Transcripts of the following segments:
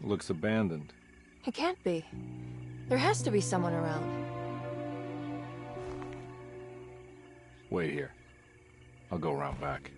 Looks abandoned. It can't be. There has to be someone around. Wait here. I'll go around back.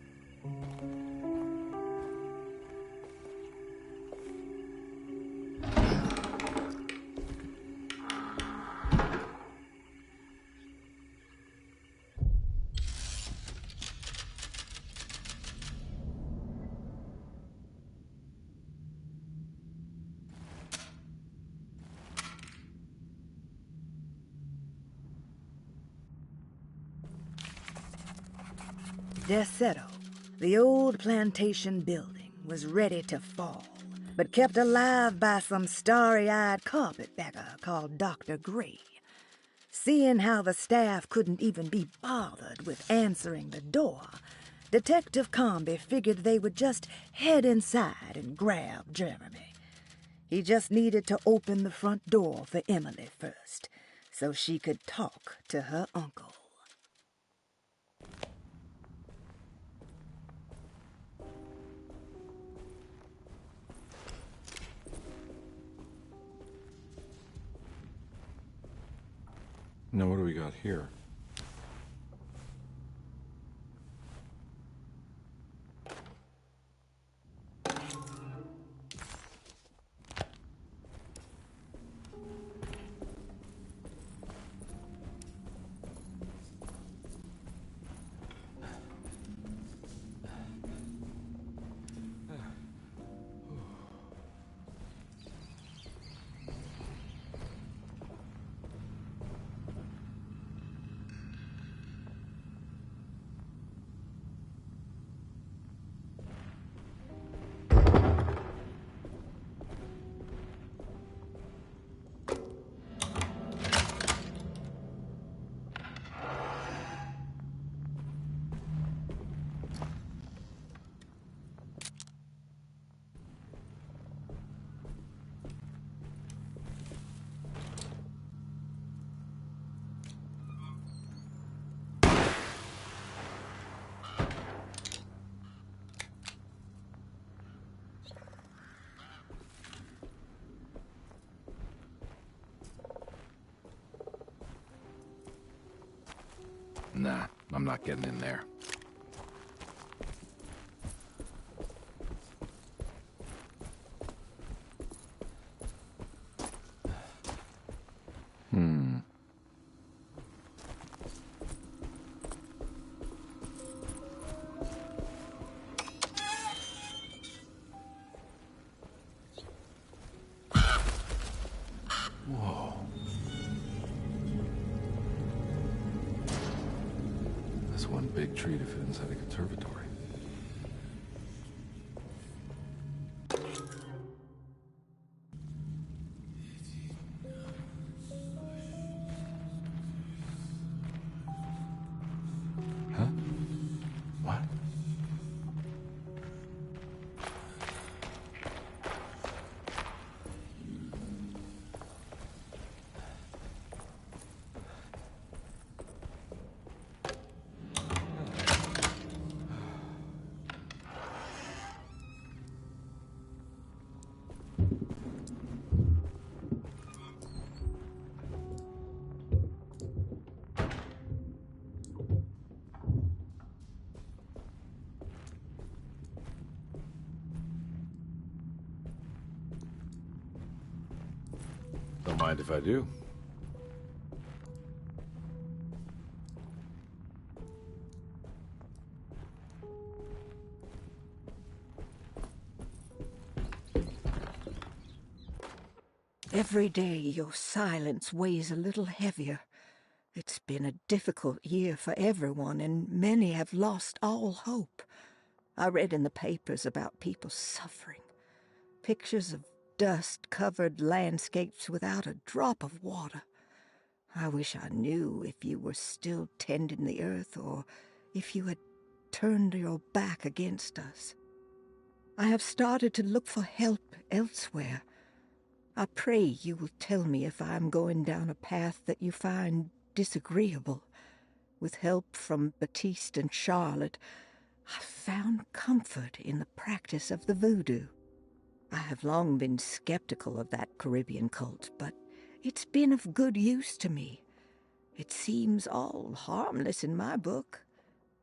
Desetto, the old plantation building, was ready to fall, but kept alive by some starry-eyed carpetbagger called Dr. Gray. Seeing how the staff couldn't even be bothered with answering the door, Detective Carnby figured they would just head inside and grab Jeremy. He just needed to open the front door for Emily first, so she could talk to her uncle. Now what do we got here? Nah, I'm not getting in there. Whoa. That's one big tree to fit inside a conservatory. Huh? What? Don't mind if I do. Every day your silence weighs a little heavier. It's been a difficult year for everyone, and many have lost all hope. I read in the papers about people suffering. Pictures of dust-covered landscapes without a drop of water. I wish I knew if you were still tending the earth or if you had turned your back against us. I have started to look for help elsewhere. I pray you will tell me if I am going down a path that you find disagreeable. With help from Baptiste and Charlotte, I found comfort in the practice of the voodoo. I have long been skeptical of that Caribbean cult, but it's been of good use to me. It seems all harmless in my book.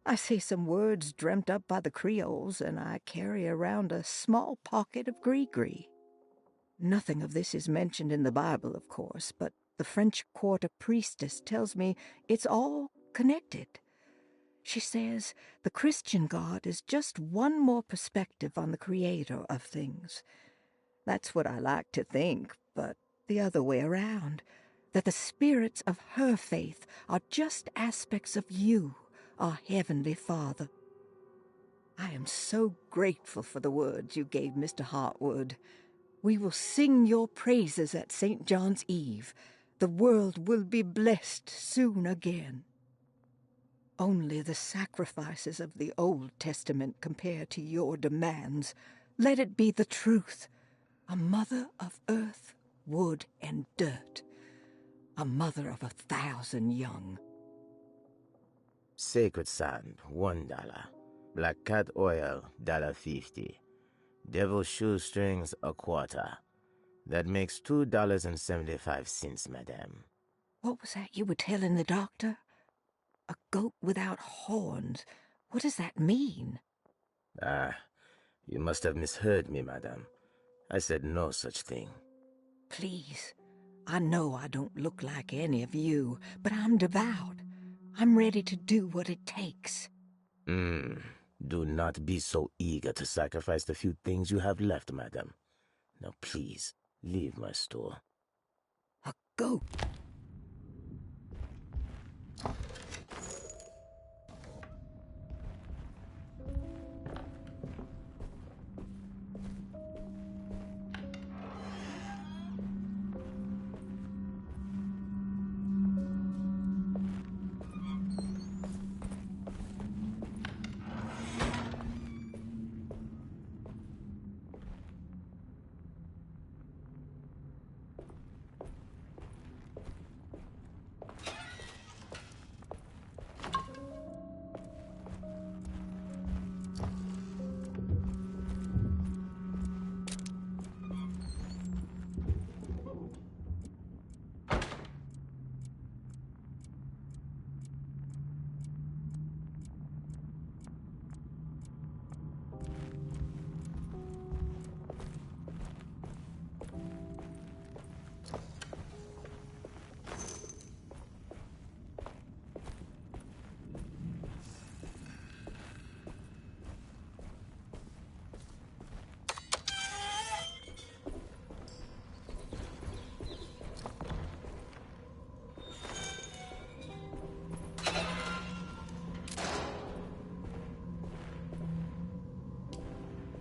I say some words dreamt up by the Creoles, and I carry around a small pocket of gree-gree. Nothing of this is mentioned in the Bible, of course, but the French Quarter priestess tells me it's all connected. She says the Christian God is just one more perspective on the creator of things. That's what I like to think, but the other way around, that the spirits of her faith are just aspects of you, our Heavenly Father. I am so grateful for the words you gave Mr. Hartwood. We will sing your praises at St. John's Eve. The world will be blessed soon again. Only the sacrifices of the Old Testament compare to your demands. Let it be the truth. A mother of earth, wood, and dirt. A mother of 1,000 young. Sacred sand, $1. Black cat oil, $1.50. Devil shoestrings, a quarter. That makes $2.75, madame. What was that you were telling the doctor? A goat without horns. What does that mean? Ah, you must have misheard me, madame. I said no such thing. Please, I know I don't look like any of you, but I'm devout. I'm ready to do what it takes. Do not be so eager to sacrifice the few things you have left, madam. Now please, leave my store. A goat.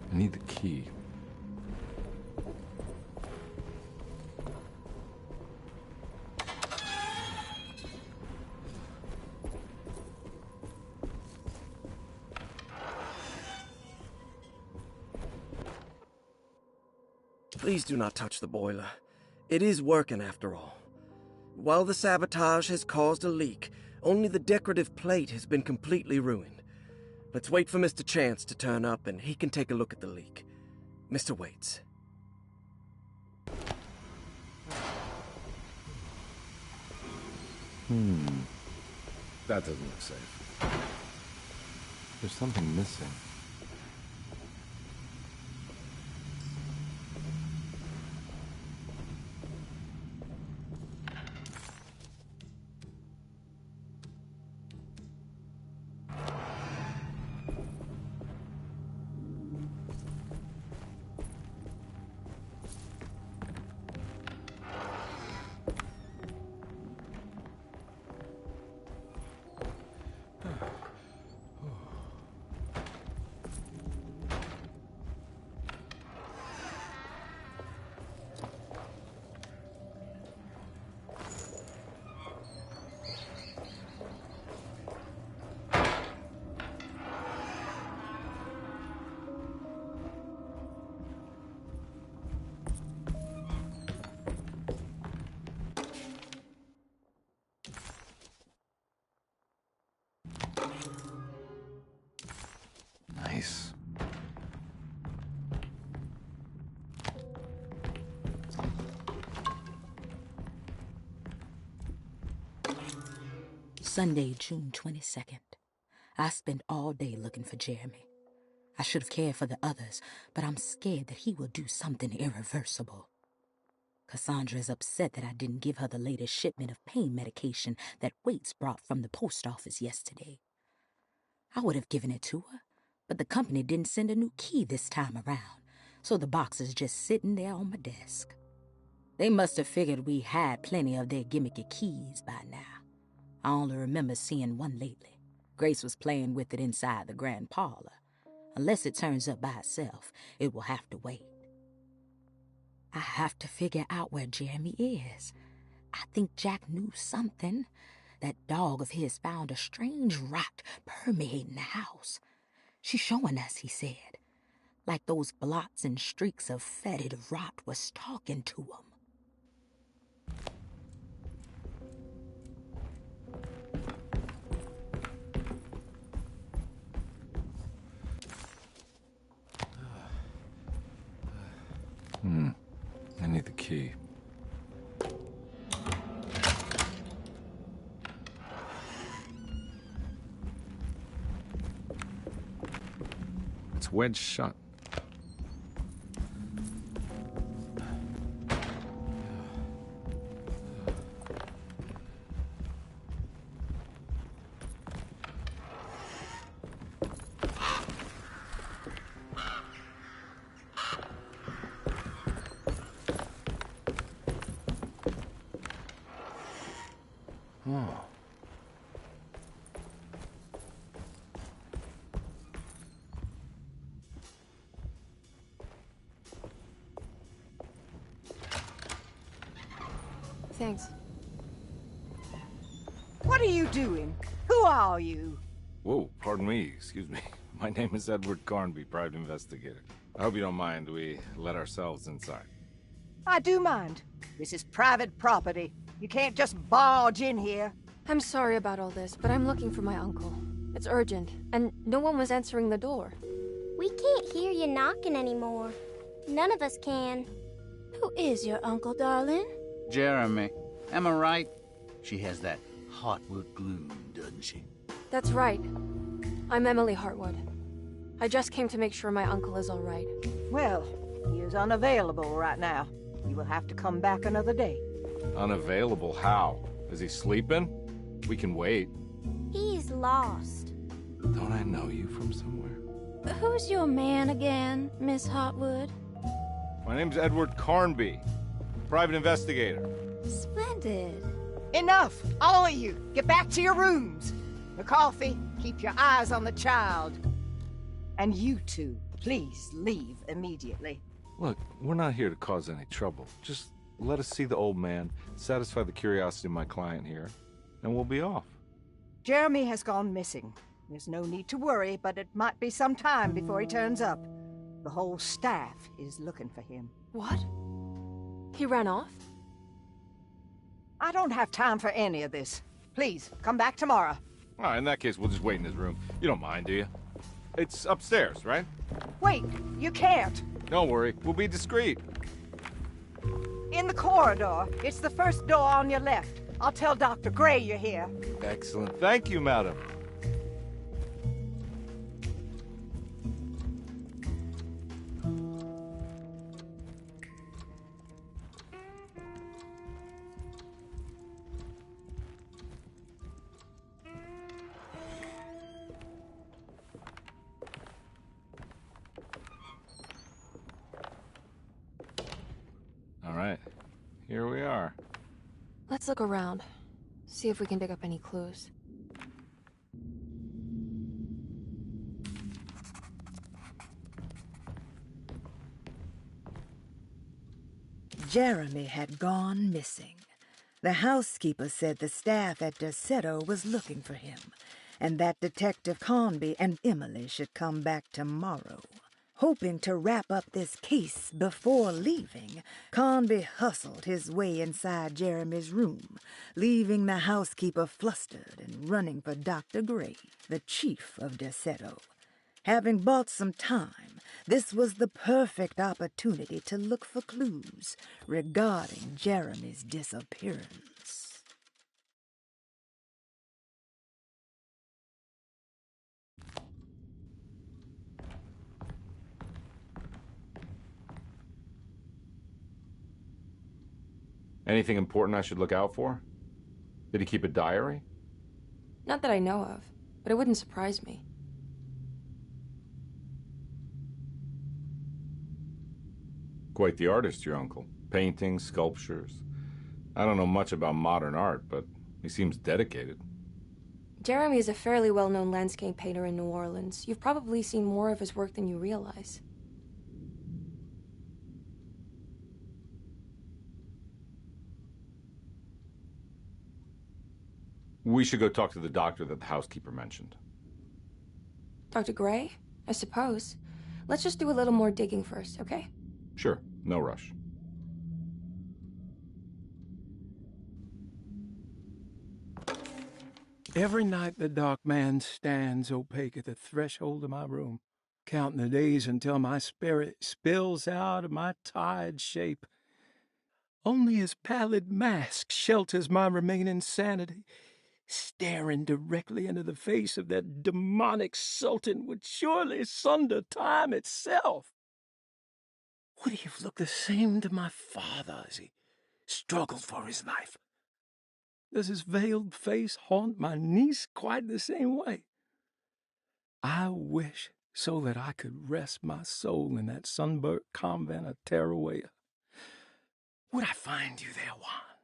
I need the key. Please do not touch the boiler. It is working after all. While the sabotage has caused a leak, only the decorative plate has been completely ruined. Let's wait for Mr. Chance to turn up and he can take a look at the leak. Mr. Waits. That doesn't look safe. There's something missing. Sunday, June 22nd. I spent all day looking for Jeremy. I should have cared for the others, but I'm scared that he will do something irreversible. Cassandra is upset that I didn't give her the latest shipment of pain medication that Waits brought from the post office yesterday. I would have given it to her, but the company didn't send a new key this time around, so the box is just sitting there on my desk. They must have figured we had plenty of their gimmicky keys by now. I only remember seeing one lately. Grace was playing with it inside the grand parlor. Unless it turns up by itself, it will have to wait. I have to figure out where Jeremy is. I think Jack knew something. That dog of his found a strange rot permeating the house. She's showing us, he said. Like those blots and streaks of fetid rot was talking to him. I need the key. It's wedged shut. Oh. Thanks. What are you doing? Who are you? Whoa, pardon me, excuse me. My name is Edward Carnby, private investigator. I hope you don't mind we let ourselves inside. I do mind. This is private property. You can't just barge in here. I'm sorry about all this, but I'm looking for my uncle. It's urgent, and no one was answering the door. We can't hear you knocking anymore. None of us can. Who is your uncle, darling? Jeremy. Am I right? She has that Heartwood gloom, doesn't she? That's right. I'm Emily Hartwood. I just came to make sure my uncle is all right. Well, he is unavailable right now. You will have to come back another day. Unavailable? How? Is he sleeping? We can wait. He's lost. Don't I know you from somewhere? Who's your man again, Miss Hartwood? My name's Edward Carnby, private investigator. Splendid. Enough! All of you! Get back to your rooms! McCarthy, keep your eyes on the child. And you two, please leave immediately. Look, we're not here to cause any trouble. Just let us see the old man, satisfy the curiosity of my client here, and we'll be off. Jeremy has gone missing. There's no need to worry, but it might be some time before he turns up. The whole staff is looking for him. What? He ran off? I don't have time for any of this. Please, come back tomorrow. All right, in that case, we'll just wait in his room. You don't mind, do you? It's upstairs, right? Wait, you can't. Don't worry, we'll be discreet. In the corridor. It's the first door on your left. I'll tell Dr. Gray you're here. Excellent. Thank you, madam. All right, here we are. Let's look around. See if we can dig up any clues. Jeremy had gone missing. The housekeeper said the staff at Desetto was looking for him, and that Detective Carnby and Emily should come back tomorrow. Hoping to wrap up this case before leaving, Carnby hustled his way inside Jeremy's room, leaving the housekeeper flustered and running for Dr. Gray, the chief of Desetto. Having bought some time, this was the perfect opportunity to look for clues regarding Jeremy's disappearance. Anything important I should look out for? Did he keep a diary? Not that I know of, but it wouldn't surprise me. Quite the artist, your uncle. Paintings, sculptures. I don't know much about modern art, but he seems dedicated. Jeremy is a fairly well-known landscape painter in New Orleans. You've probably seen more of his work than you realize. We should go talk to the doctor that the housekeeper mentioned. Dr. Gray? I suppose. Let's just do a little more digging first, okay? Sure, no rush. Every night the dark man stands opaque at the threshold of my room, counting the days until my spirit spills out of my tired shape. Only his pallid mask shelters my remaining sanity. Staring directly into the face of that demonic sultan would surely sunder time itself. Would he have looked the same to my father as he struggled for his life? Does his veiled face haunt my niece quite the same way? I wish so that I could rest my soul in that sunburnt convent of Tarawea. Would I find you there, Juan?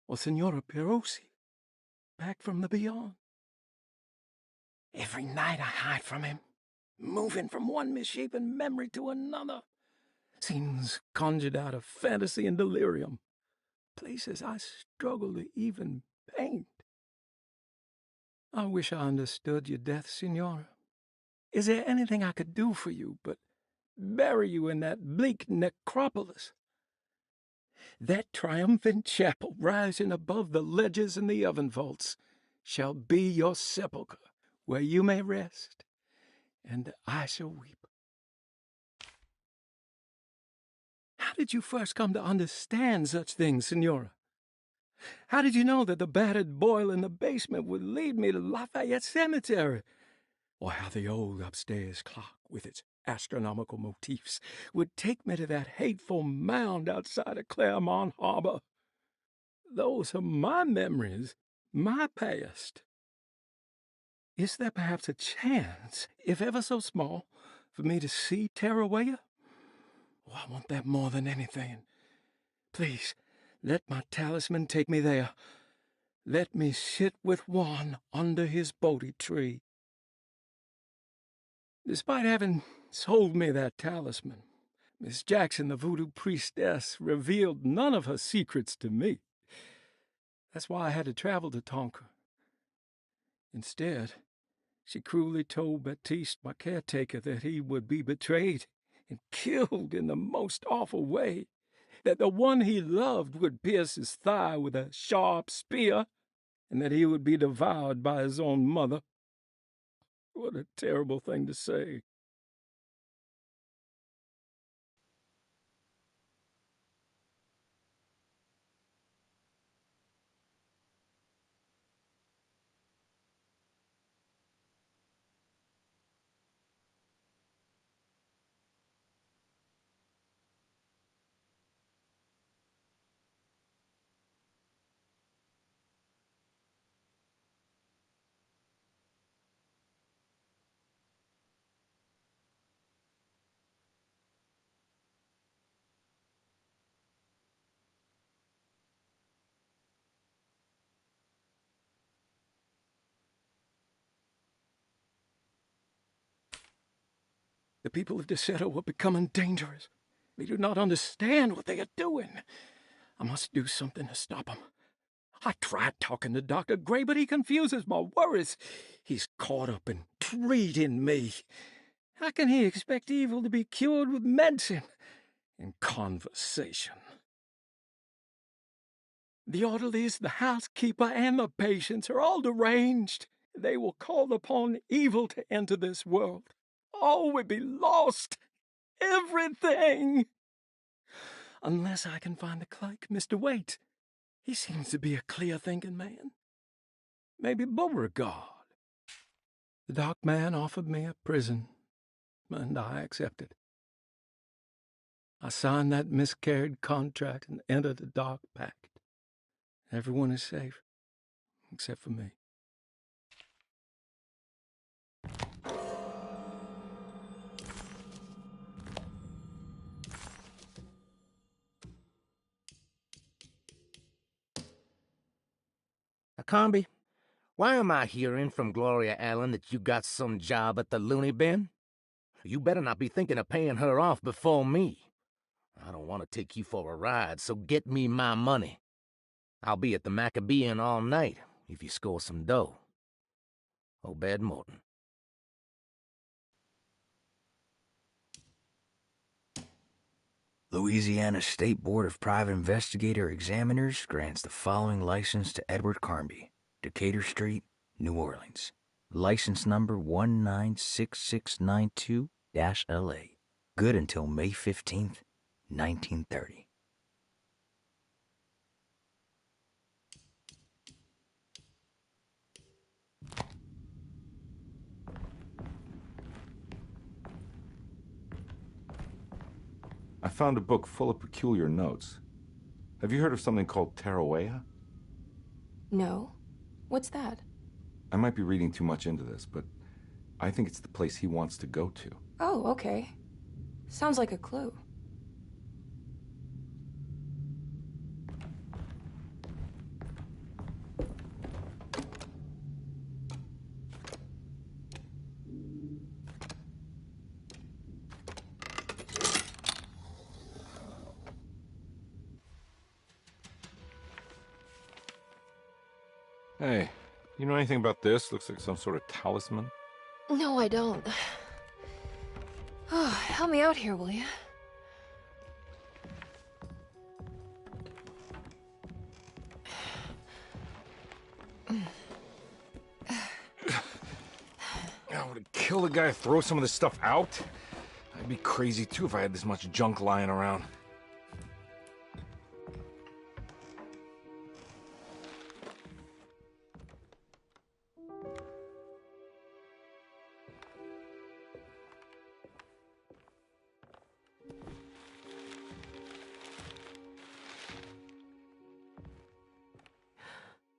Or Senora Perosi, back from the beyond? Every night I hide from him, moving from one misshapen memory to another. Scenes conjured out of fantasy and delirium. Places I struggle to even paint. I wish I understood your death, Senora. Is there anything I could do for you but bury you in that bleak necropolis? That triumphant chapel rising above the ledges and the oven vaults shall be your sepulchre, where you may rest, and I shall weep. How did you first come to understand such things, Senora? How did you know that the battered boiler in the basement would lead me to Lafayette Cemetery? Or how the old upstairs clock, with its astronomical motifs, would take me to that hateful mound outside of Claremont Harbor? Those are my memories, my past. Is there perhaps a chance, if ever so small, for me to see Tarawea? Oh, I want that more than anything. Please, let my talisman take me there. Let me sit with Juan under his Bodhi tree. Despite having sold me that talisman, Miss Jackson, the voodoo priestess, revealed none of her secrets to me. That's why I had to travel to Tonka. Instead, she cruelly told Baptiste, my caretaker, that he would be betrayed and killed in the most awful way, that the one he loved would pierce his thigh with a sharp spear, and that he would be devoured by his own mother. What a terrible thing to say. The people of Deseto are becoming dangerous. They do not understand what they are doing. I must do something to stop them. I tried talking to Dr. Gray, but he confuses my worries. He's caught up in treating me. How can he expect evil to be cured with medicine and conversation? The orderlies, the housekeeper, and the patients are all deranged. They will call upon evil to enter this world. All will be lost. Everything. Unless I can find the clerk, Mr. Waite. He seems to be a clear-thinking man. Maybe Beauregard. The dark man offered me a prison, and I accepted. I signed that miscarried contract and entered the dark pact. Everyone is safe, except for me. Carnby, why am I hearing from Gloria Allen that you got some job at the loony bin? You better not be thinking of paying her off before me. I don't want to take you for a ride, so get me my money. I'll be at the Maccabean all night if you score some dough. Obed Morton. Louisiana State Board of Private Investigator Examiners grants the following license to Edward Carnby, Decatur Street, New Orleans. License number 196692-LA. Good until May 15th, 1930. I found a book full of peculiar notes. Have you heard of something called Tarawea? No. What's that? I might be reading too much into this, but I think it's the place he wants to go to. Oh, okay. Sounds like a clue. Hey, you know anything about this? Looks like some sort of talisman. No, I don't. Oh, help me out here, will you? I would kill the guy to throw some of this stuff out. I'd be crazy too if I had this much junk lying around.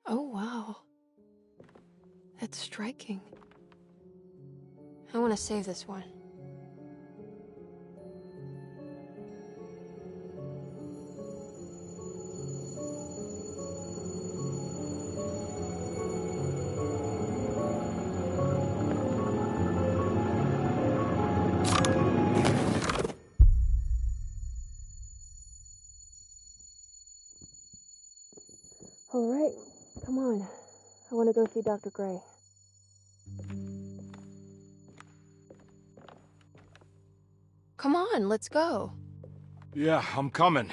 Oh, wow. That's striking. I want to save this one. All right, come on. I want to go see Dr. Gray. Come on, let's go. Yeah, I'm coming.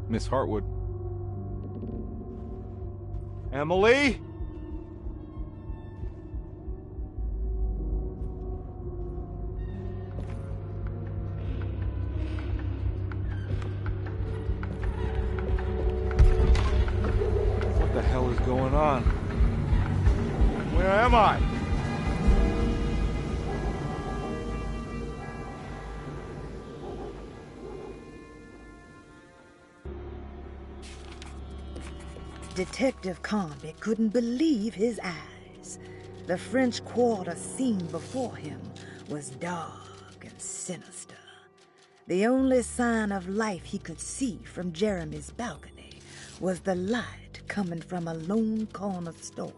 Miss Hartwood. Emily? What the hell is going on? Where am I? Detective Carnby couldn't believe his eyes. The French Quarter scene before him was dark and sinister. The only sign of life he could see from Jeremy's balcony was the light coming from a lone corner store.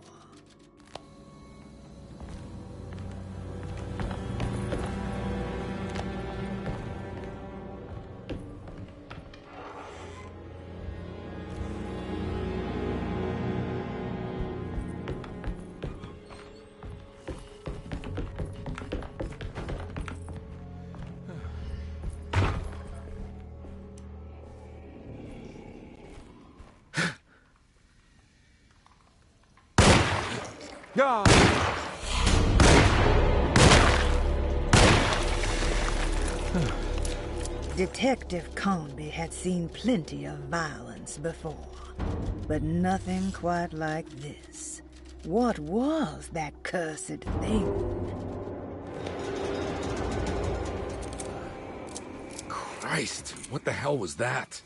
God! Detective Carnby had seen plenty of violence before, but nothing quite like this. What was that cursed thing? Christ, what the hell was that?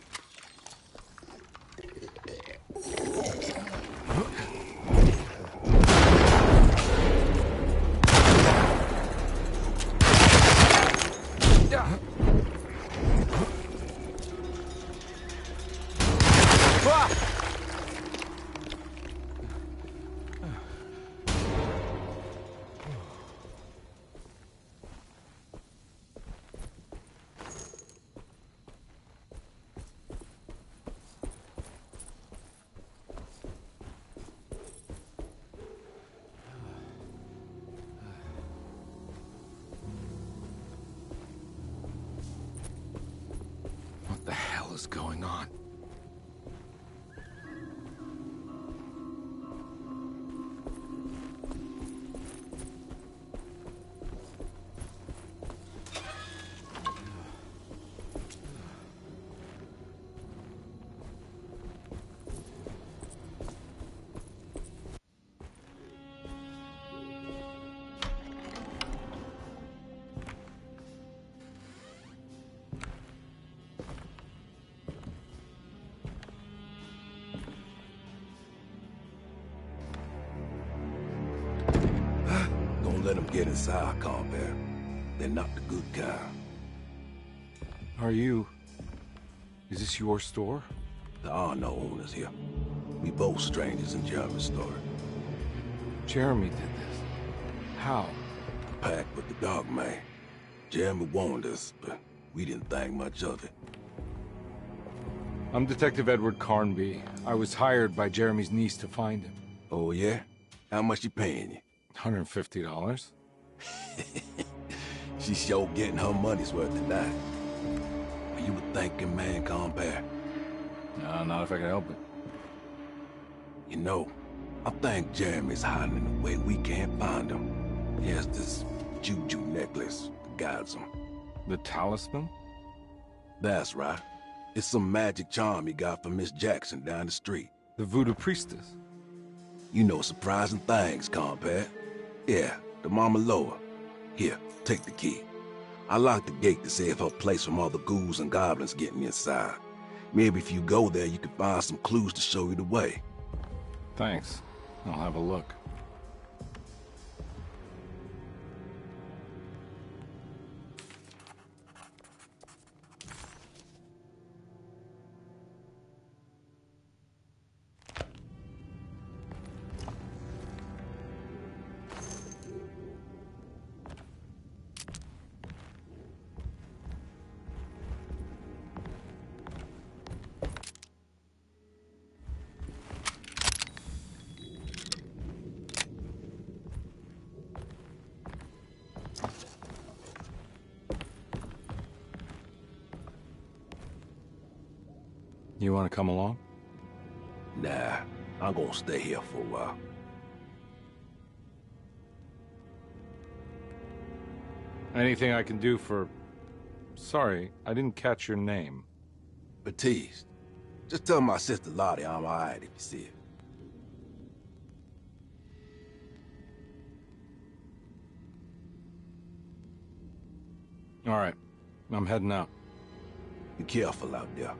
What the hell is going on? Don't let them get inside, Carnby. They're not the good kind. Are you... Is this your store? There are no owners here. We both strangers in Jeremy's store. Jeremy did this. How? Packed with the dog man. Jeremy warned us, but we didn't think much of it. I'm Detective Edward Carnby. I was hired by Jeremy's niece to find him. Oh, yeah? How much she paying you? $150. She's sure getting her money's worth tonight. Are you a thinking man, Carnby? No, not if I can help it. You know, I think Jeremy's hiding in a way we can't find him. He has this juju necklace that guides him. The talisman? That's right. It's some magic charm he got from Miss Jackson down the street. The voodoo priestess? You know surprising things, Carnby. Yeah, the Mama Loa. Here, take the key. I locked the gate to save her place from all the ghouls and goblins getting inside. Maybe if you go there, you can find some clues to show you the way. Thanks. I'll have a look. You want to come along? Nah, I'm gonna stay here for a while. Anything I can do for... Sorry, I didn't catch your name. Baptiste. Just tell my sister Lottie I'm alright if you see her. All right, I'm heading out. Be careful out there.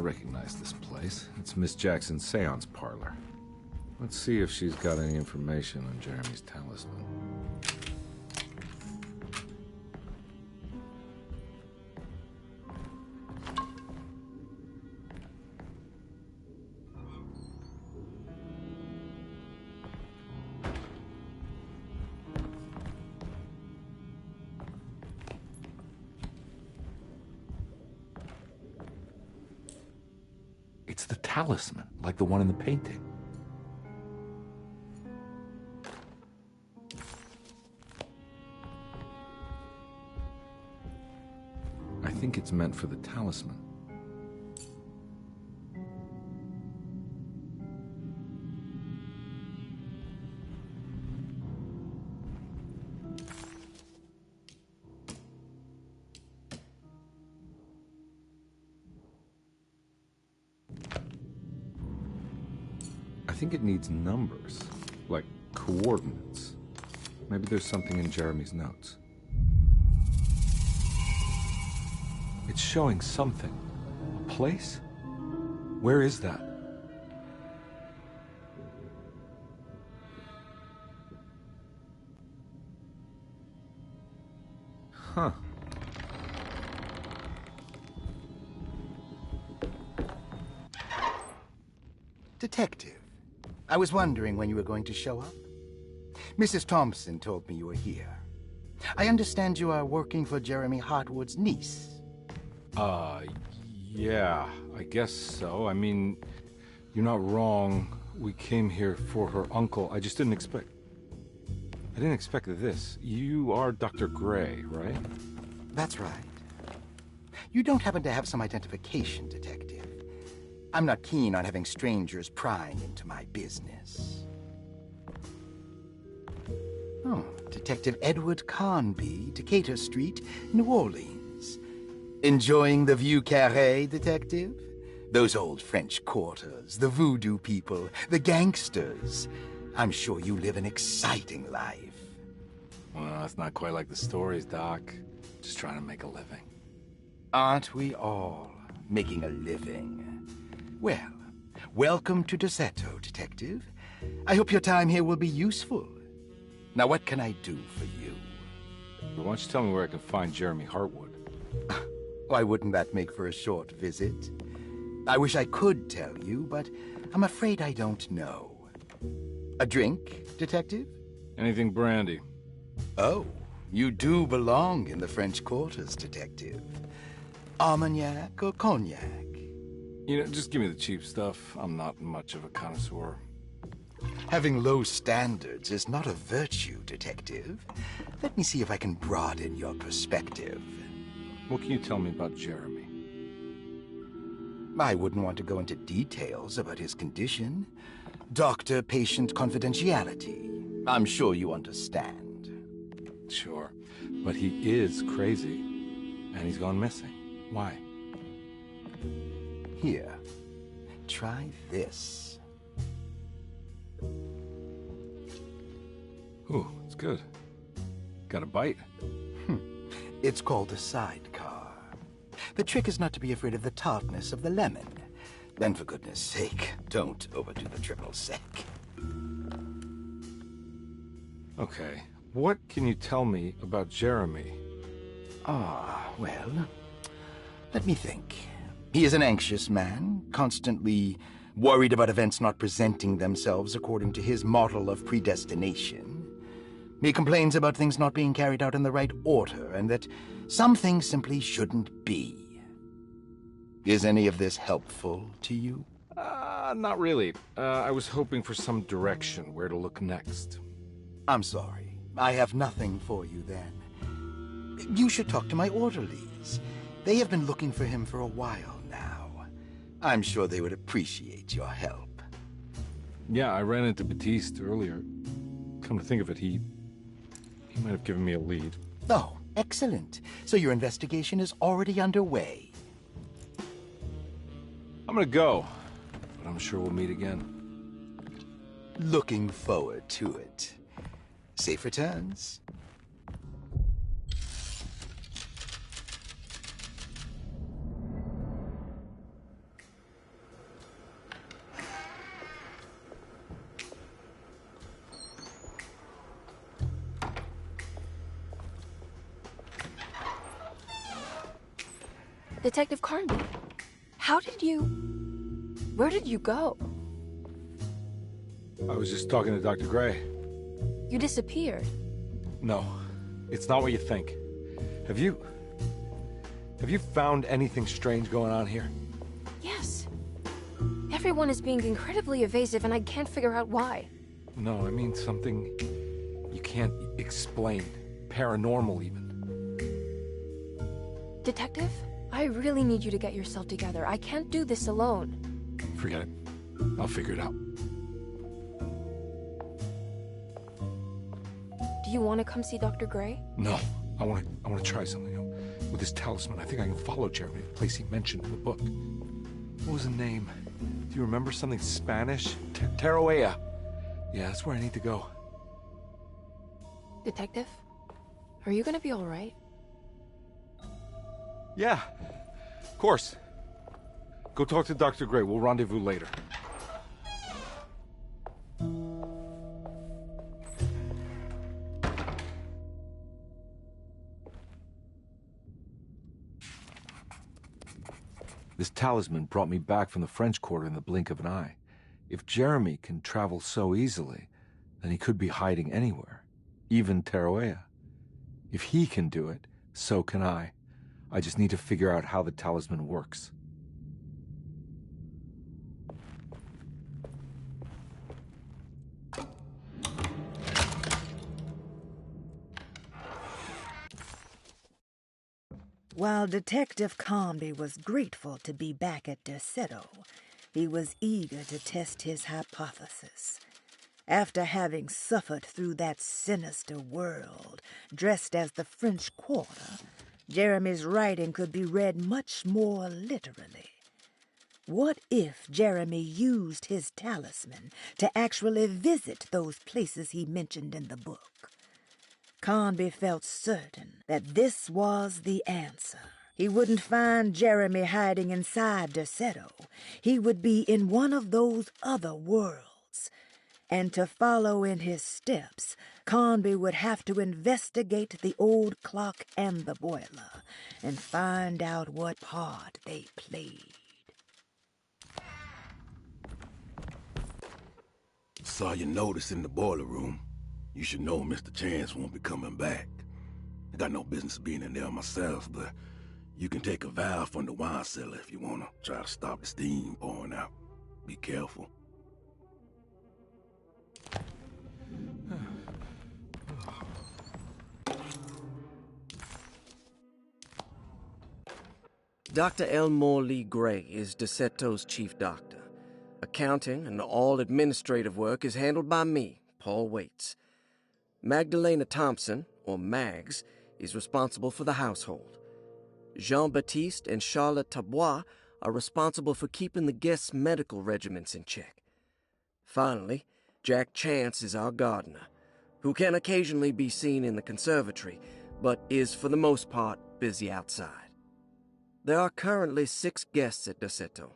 recognize this place. It's Miss Jackson's seance parlor. Let's see if she's got any information on Jeremy's talisman. It's the talisman, like the one in the painting. I think it's meant for the talisman. I think it needs numbers, like coordinates. Maybe there's something in Jeremy's notes. It's showing something. A place? Where is that? Huh. Detective, I was wondering when you were going to show up. Mrs. Thompson told me you were here. I understand you are working for Jeremy Hartwood's niece. Yeah, I guess so. I mean, you're not wrong. We came here for her uncle. I just didn't expect... I didn't expect this. You are Dr. Gray, right? That's right. You don't happen to have some identification, Detective. I'm not keen on having strangers prying into my business. Oh, Detective Edward Carnby, Decatur Street, New Orleans. Enjoying the Vieux Carré, Detective? Those old French quarters, the voodoo people, the gangsters. I'm sure you live an exciting life. Well, that's not quite like the stories, Doc. Just trying to make a living. Aren't we all making a living? Well, welcome to Deseto, Detective. I hope your time here will be useful. Now, what can I do for you? Why don't you tell me where I can find Jeremy Hartwood? Why wouldn't that make for a short visit? I wish I could tell you, but I'm afraid I don't know. A drink, Detective? Anything brandy. Oh, you do belong in the French quarters, Detective. Armagnac or cognac? You know, just give me the cheap stuff. I'm not much of a connoisseur. Having low standards is not a virtue, Detective. Let me see if I can broaden your perspective. What can you tell me about Jeremy? I wouldn't want to go into details about his condition. Doctor-patient confidentiality. I'm sure you understand. Sure, but he is crazy, and he's gone missing. Why? Here, try this. Ooh, it's good. Got a bite? It's called a sidecar. The trick is not to be afraid of the tartness of the lemon. And for goodness sake, don't overdo the triple sec. Okay, what can you tell me about Jeremy? Well, let me think. He is an anxious man, constantly worried about events not presenting themselves according to his model of predestination. He complains about things not being carried out in the right order, and that some things simply shouldn't be. Is any of this helpful to you? Not really. I was hoping for some direction where to look next. I'm sorry. I have nothing for you then. You should talk to my orderlies. They have been looking for him for a while now. I'm sure they would appreciate your help. Yeah, I ran into Batiste earlier. Come to think of it, he might have given me a lead. Oh, excellent. So your investigation is already underway. I'm gonna go, but I'm sure we'll meet again. Looking forward to it. Safe returns. Detective Carnby, where did you go? I was just talking to Dr. Gray. You disappeared. No, it's not what you think. Have you found anything strange going on here? Yes. Everyone is being incredibly evasive, and I can't figure out why. No, I mean something you can't explain. Paranormal, even. Detective, I really need you to get yourself together. I can't do this alone. Forget it. I'll figure it out. Do you want to come see Dr. Gray? No, I want to try something. With this talisman, I think I can follow Jeremy to the place he mentioned in the book. What was the name? Do you remember something Spanish? Tarawea. Yeah, that's where I need to go. Detective, are you gonna be all right? Yeah, of course. Go talk to Dr. Gray. We'll rendezvous later. This talisman brought me back from the French Quarter in the blink of an eye. If Jeremy can travel so easily, then he could be hiding anywhere, even Tarawea. If he can do it, so can I. I just need to figure out how the talisman works. While Detective Carnby was grateful to be back at Derceto, he was eager to test his hypothesis. After having suffered through that sinister world, dressed as the French Quarter, Jeremy's writing could be read much more literally. What if Jeremy used his talisman to actually visit those places he mentioned in the book? Carnby felt certain that this was the answer. He wouldn't find Jeremy hiding inside Derceto. He would be in one of those other worlds. And to follow in his steps, Carnby would have to investigate the old clock and the boiler and find out what part they played. Saw your notice in the boiler room. You should know Mr. Chance won't be coming back. I got no business being in there myself, but you can take a valve from the wine cellar if you want to try to stop the steam pouring out. Be careful. Dr. Elmore Lee Gray is Derceto's chief doctor. Accounting and all administrative work is handled by me, Paul Waits. Magdalena Thompson, or Mags, is responsible for the household. Jean-Baptiste and Charlotte Tabois are responsible for keeping the guests' medical regimens in check. Finally, Jack Chance is our gardener, who can occasionally be seen in the conservatory, but is for the most part busy outside. There are currently 6 guests at Derceto.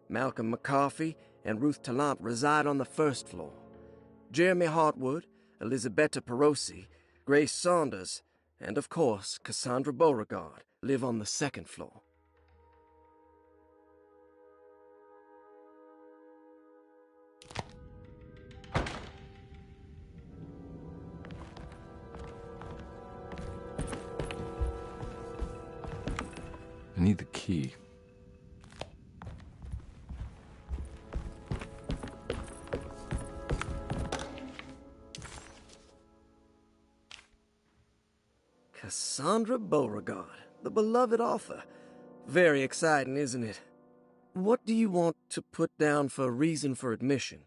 Malcolm McCarthy and Ruth Tallant reside on the first floor. Jeremy Hartwood, Elisabetta Perosi, Grace Saunders, and of course Cassandra Beauregard live on the second floor. I need the key. Cassandra Beauregard, the beloved author. Very exciting, isn't it? What do you want to put down for reason for admission?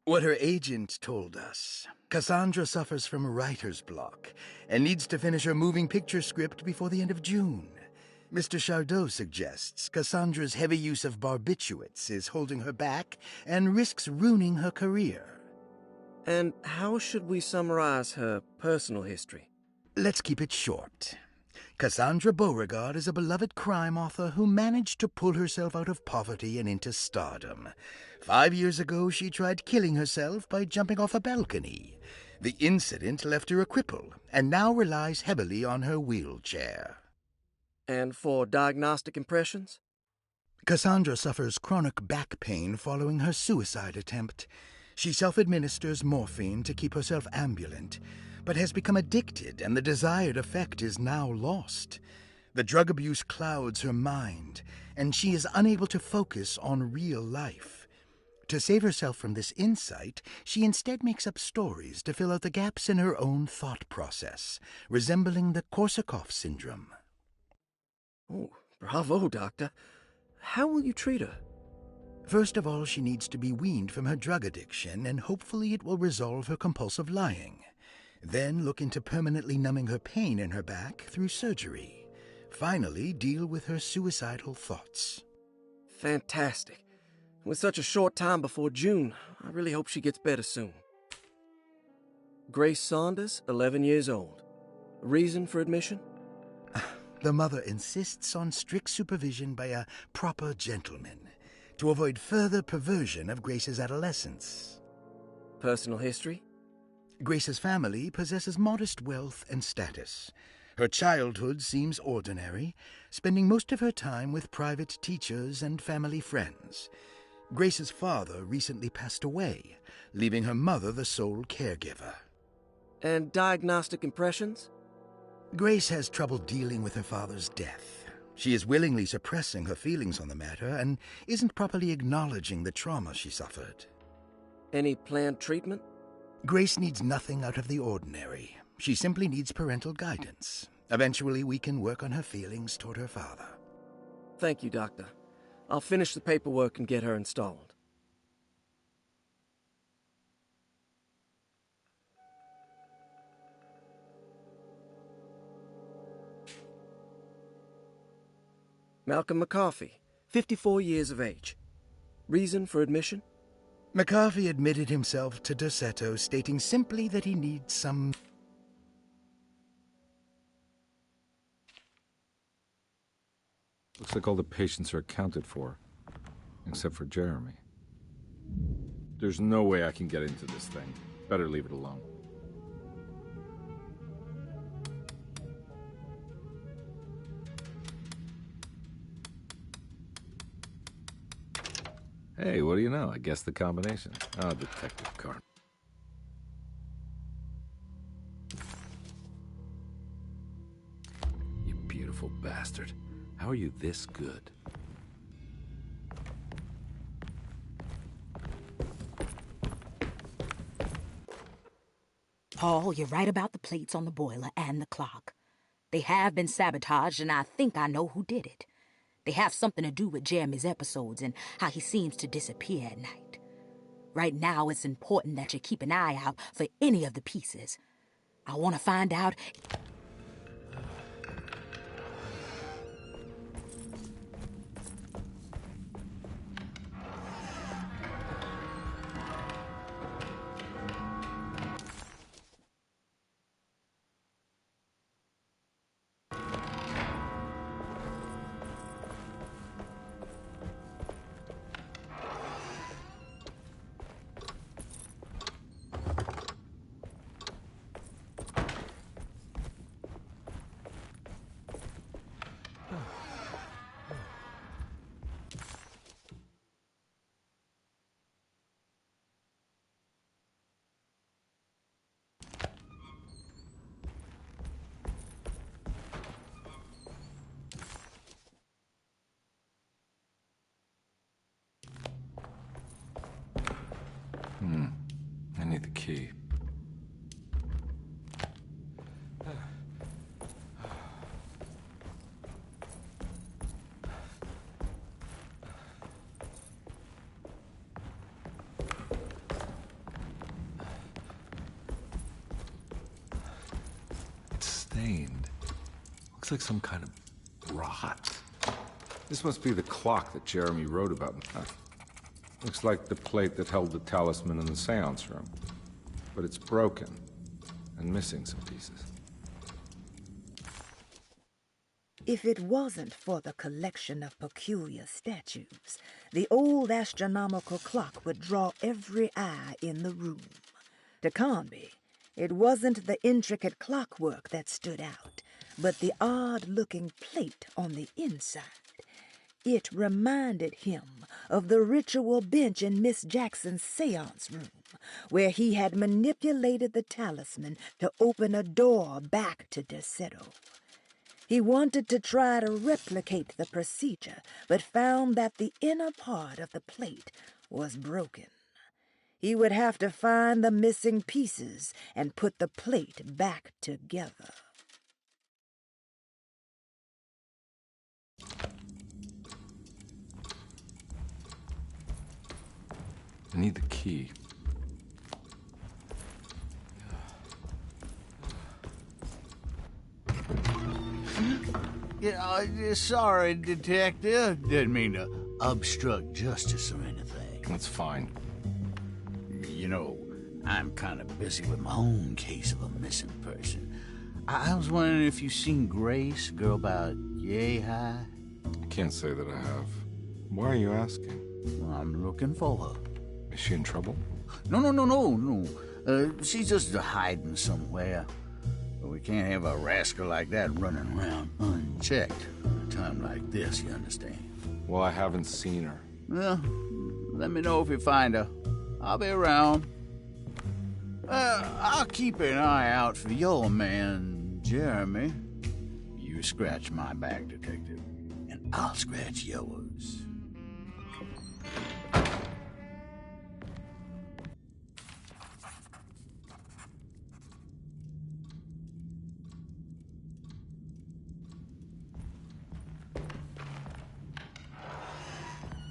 What her agent told us. Cassandra suffers from writer's block and needs to finish her moving picture script before the end of June. Mr. Chardot suggests Cassandra's heavy use of barbiturates is holding her back and risks ruining her career. And how should we summarize her personal history? Let's keep it short. Cassandra Beauregard is a beloved crime author who managed to pull herself out of poverty and into stardom. 5 years ago, she tried killing herself by jumping off a balcony. The incident left her a cripple and now relies heavily on her wheelchair. And for diagnostic impressions? Cassandra suffers chronic back pain following her suicide attempt. She self-administers morphine to keep herself ambulant, but has become addicted and the desired effect is now lost. The drug abuse clouds her mind, and she is unable to focus on real life. To save herself from this insight, she instead makes up stories to fill out the gaps in her own thought process, resembling the Korsakoff syndrome. Oh, bravo, Doctor. How will you treat her? First of all, she needs to be weaned from her drug addiction, and hopefully it will resolve her compulsive lying. Then look into permanently numbing her pain in her back through surgery. Finally, deal with her suicidal thoughts. Fantastic. With such a short time before June, I really hope she gets better soon. Grace Saunders, 11 years old. Reason for admission? The mother insists on strict supervision by a proper gentleman to avoid further perversion of Grace's adolescence. Personal history? Grace's family possesses modest wealth and status. Her childhood seems ordinary, spending most of her time with private teachers and family friends. Grace's father recently passed away, leaving her mother the sole caregiver. And diagnostic impressions? Grace has trouble dealing with her father's death. She is willingly suppressing her feelings on the matter and isn't properly acknowledging the trauma she suffered. Any planned treatment? Grace needs nothing out of the ordinary. She simply needs parental guidance. Eventually, we can work on her feelings toward her father. Thank you, Doctor. I'll finish the paperwork and get her installed. Malcolm McCarthy, 54 years of age. Reason for admission? McCarthy admitted himself to Dorsetto, stating simply that he needs some... Looks like all the patients are accounted for, except for Jeremy. There's no way I can get into this thing. Better leave it alone. Hey, what do you know? I guessed the combination. Oh, Detective Carnby. You beautiful bastard. How are you this good? Paul, you're right about the plates on the boiler and the clock. They have been sabotaged, and I think I know who did it. They have something to do with Jeremy's episodes and how he seems to disappear at night. Right now, it's important that you keep an eye out for any of the pieces. I want to find out... I need the key. It's stained. Looks like some kind of rot. This must be the clock that Jeremy wrote about. Looks like the plate that held the talisman in the seance room. But it's broken and missing some pieces. If it wasn't for the collection of peculiar statues, the old astronomical clock would draw every eye in the room. To Carnby, it wasn't the intricate clockwork that stood out, but the odd-looking plate on the inside. It reminded him of the ritual bench in Miss Jackson's seance room, where he had manipulated the talisman to open a door back to Deseto. He wanted to try to replicate the procedure, but found that the inner part of the plate was broken. He would have to find the missing pieces and put the plate back together. I need the key. Yeah, sorry, Detective. Didn't mean to obstruct justice or anything. That's fine. You know, I'm kind of busy with my own case of a missing person. I was wondering if you've seen Grace, girl about yay high? I can't say that I have. Why are you asking? Well, I'm looking for her. Is she in trouble? No. She's just hiding somewhere. But we can't have a rascal like that running around unchecked at a time like this, you understand? Well, I haven't seen her. Well, let me know if you find her. I'll be around. I'll keep an eye out for your man, Jeremy. You scratch my back, Detective, and I'll scratch yours.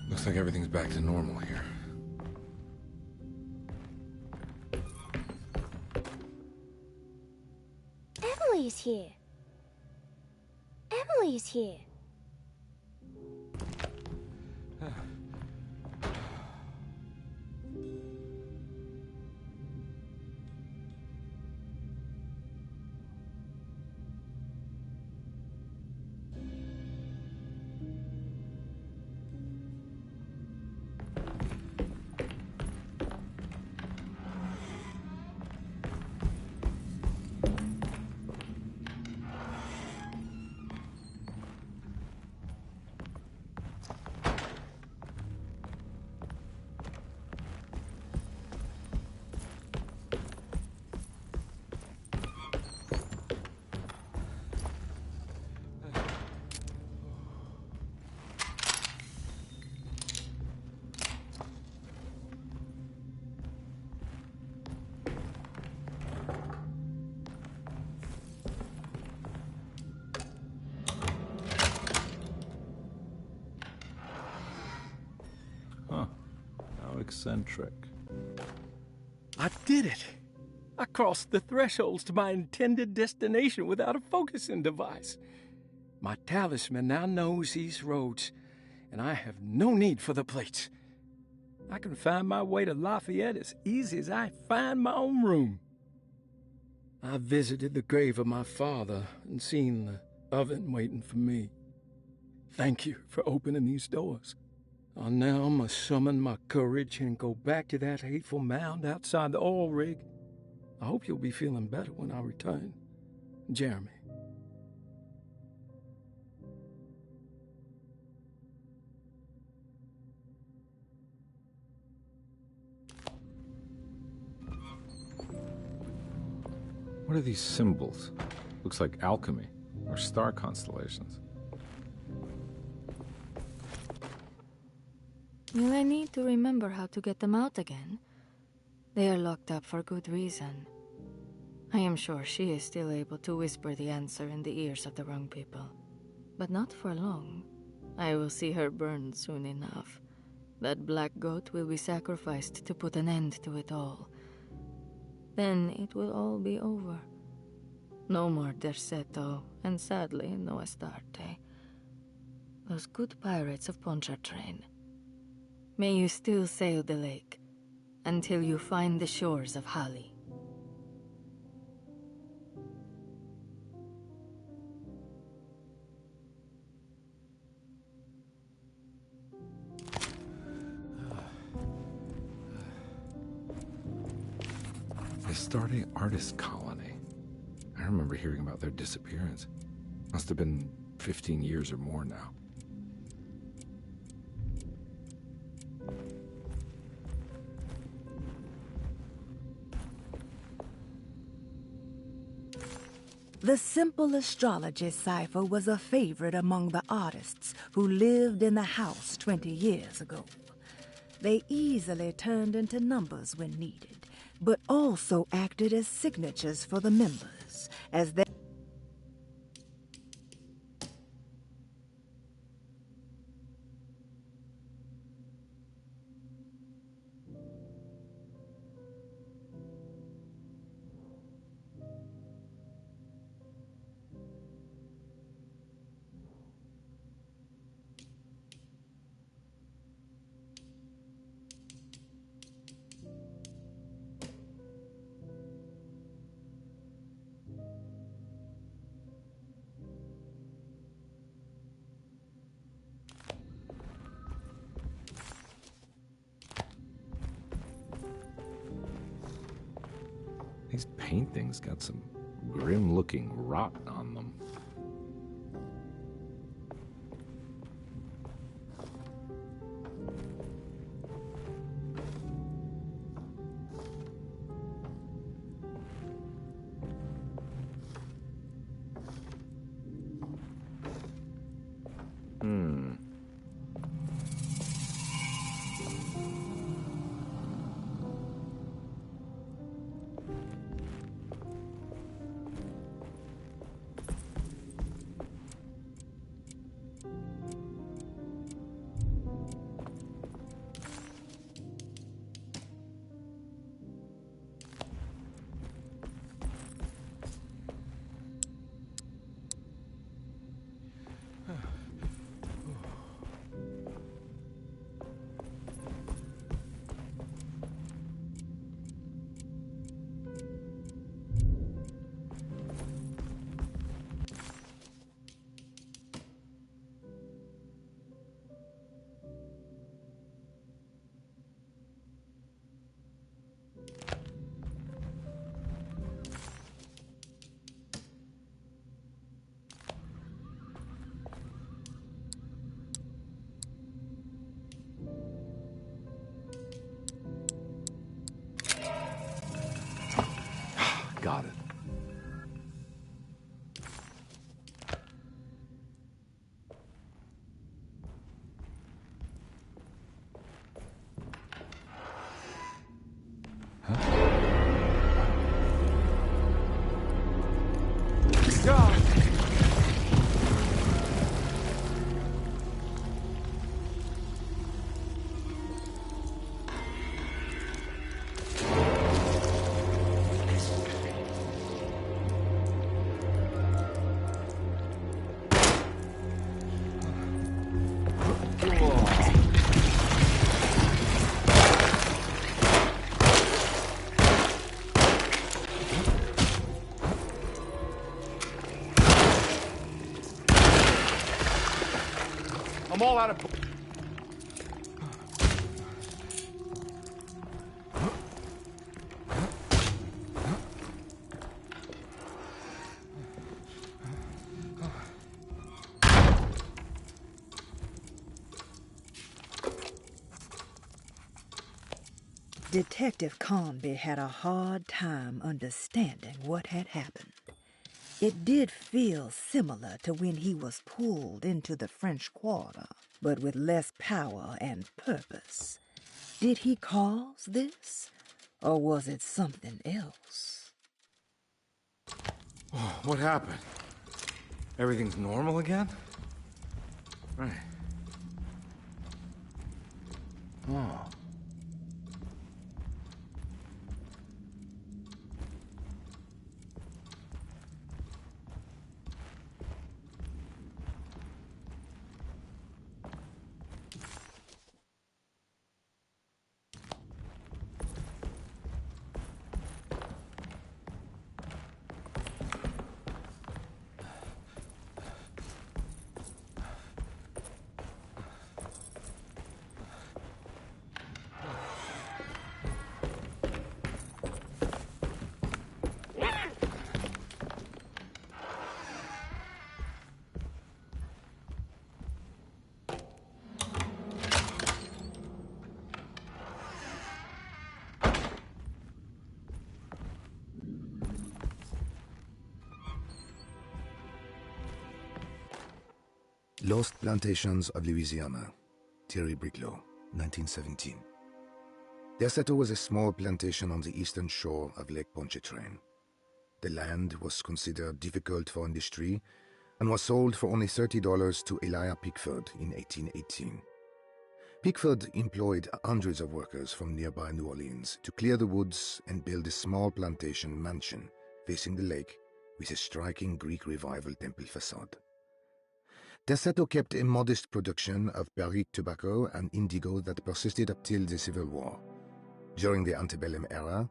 Looks like everything's back to normal here. Emily's here. Emily's here. Eccentric. I did it! I crossed the thresholds to my intended destination without a focusing device. My talisman now knows these roads, and I have no need for the plates. I can find my way to Lafayette as easy as I find my own room. I visited the grave of my father and seen the oven waiting for me. Thank you for opening these doors. I now must summon my courage and go back to that hateful mound outside the oil rig. I hope you'll be feeling better when I return. Jeremy. What are these symbols? Looks like alchemy or star constellations. Will I need to remember how to get them out again? They are locked up for good reason. I am sure she is still able to whisper the answer in the ears of the wrong people. But not for long. I will see her burned soon enough. That black goat will be sacrificed to put an end to it all. Then it will all be over. No more Derceto, and sadly, no Astarte. Those good pirates of Pontchartrain. May you still sail the lake, until you find the shores of Hali. The Astarte Artist Colony. I remember hearing about their disappearance. Must have been 15 years or more now. The simple astrology cipher was a favorite among the artists who lived in the house 20 years ago. They easily turned into numbers when needed, but also acted as signatures for the members, as they... These paintings got some grim-looking rot on them. Got it. I'm all out of... Detective Carnby had a hard time understanding what had happened. It did feel similar to when he was pulled into the French Quarter, but with less power and purpose. Did he cause this, or was it something else? What happened? Everything's normal again? Right. Oh. Lost Plantations of Louisiana, Thierry Briclot, 1917. Derceto was a small plantation on the eastern shore of Lake Pontchartrain. The land was considered difficult for industry and was sold for only $30 to Elijah Pickford in 1818. Pickford employed hundreds of workers from nearby New Orleans to clear the woods and build a small plantation mansion facing the lake with a striking Greek Revival temple facade. Derceto kept a modest production of barrique tobacco and indigo that persisted up till the Civil War. During the antebellum era,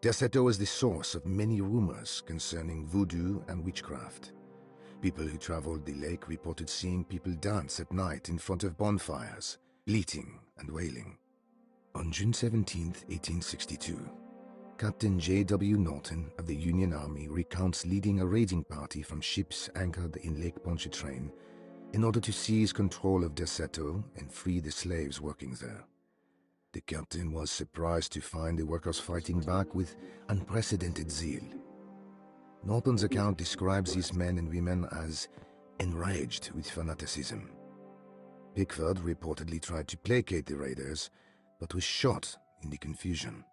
Derceto was the source of many rumors concerning voodoo and witchcraft. People who traveled the lake reported seeing people dance at night in front of bonfires, bleating and wailing. On June 17, 1862, Captain J.W. Norton of the Union Army recounts leading a raiding party from ships anchored in Lake Pontchartrain in order to seize control of Derceto and free the slaves working there. The captain was surprised to find the workers fighting back with unprecedented zeal. Norton's account describes these men and women as enraged with fanaticism. Pickford reportedly tried to placate the raiders, but was shot in the confusion.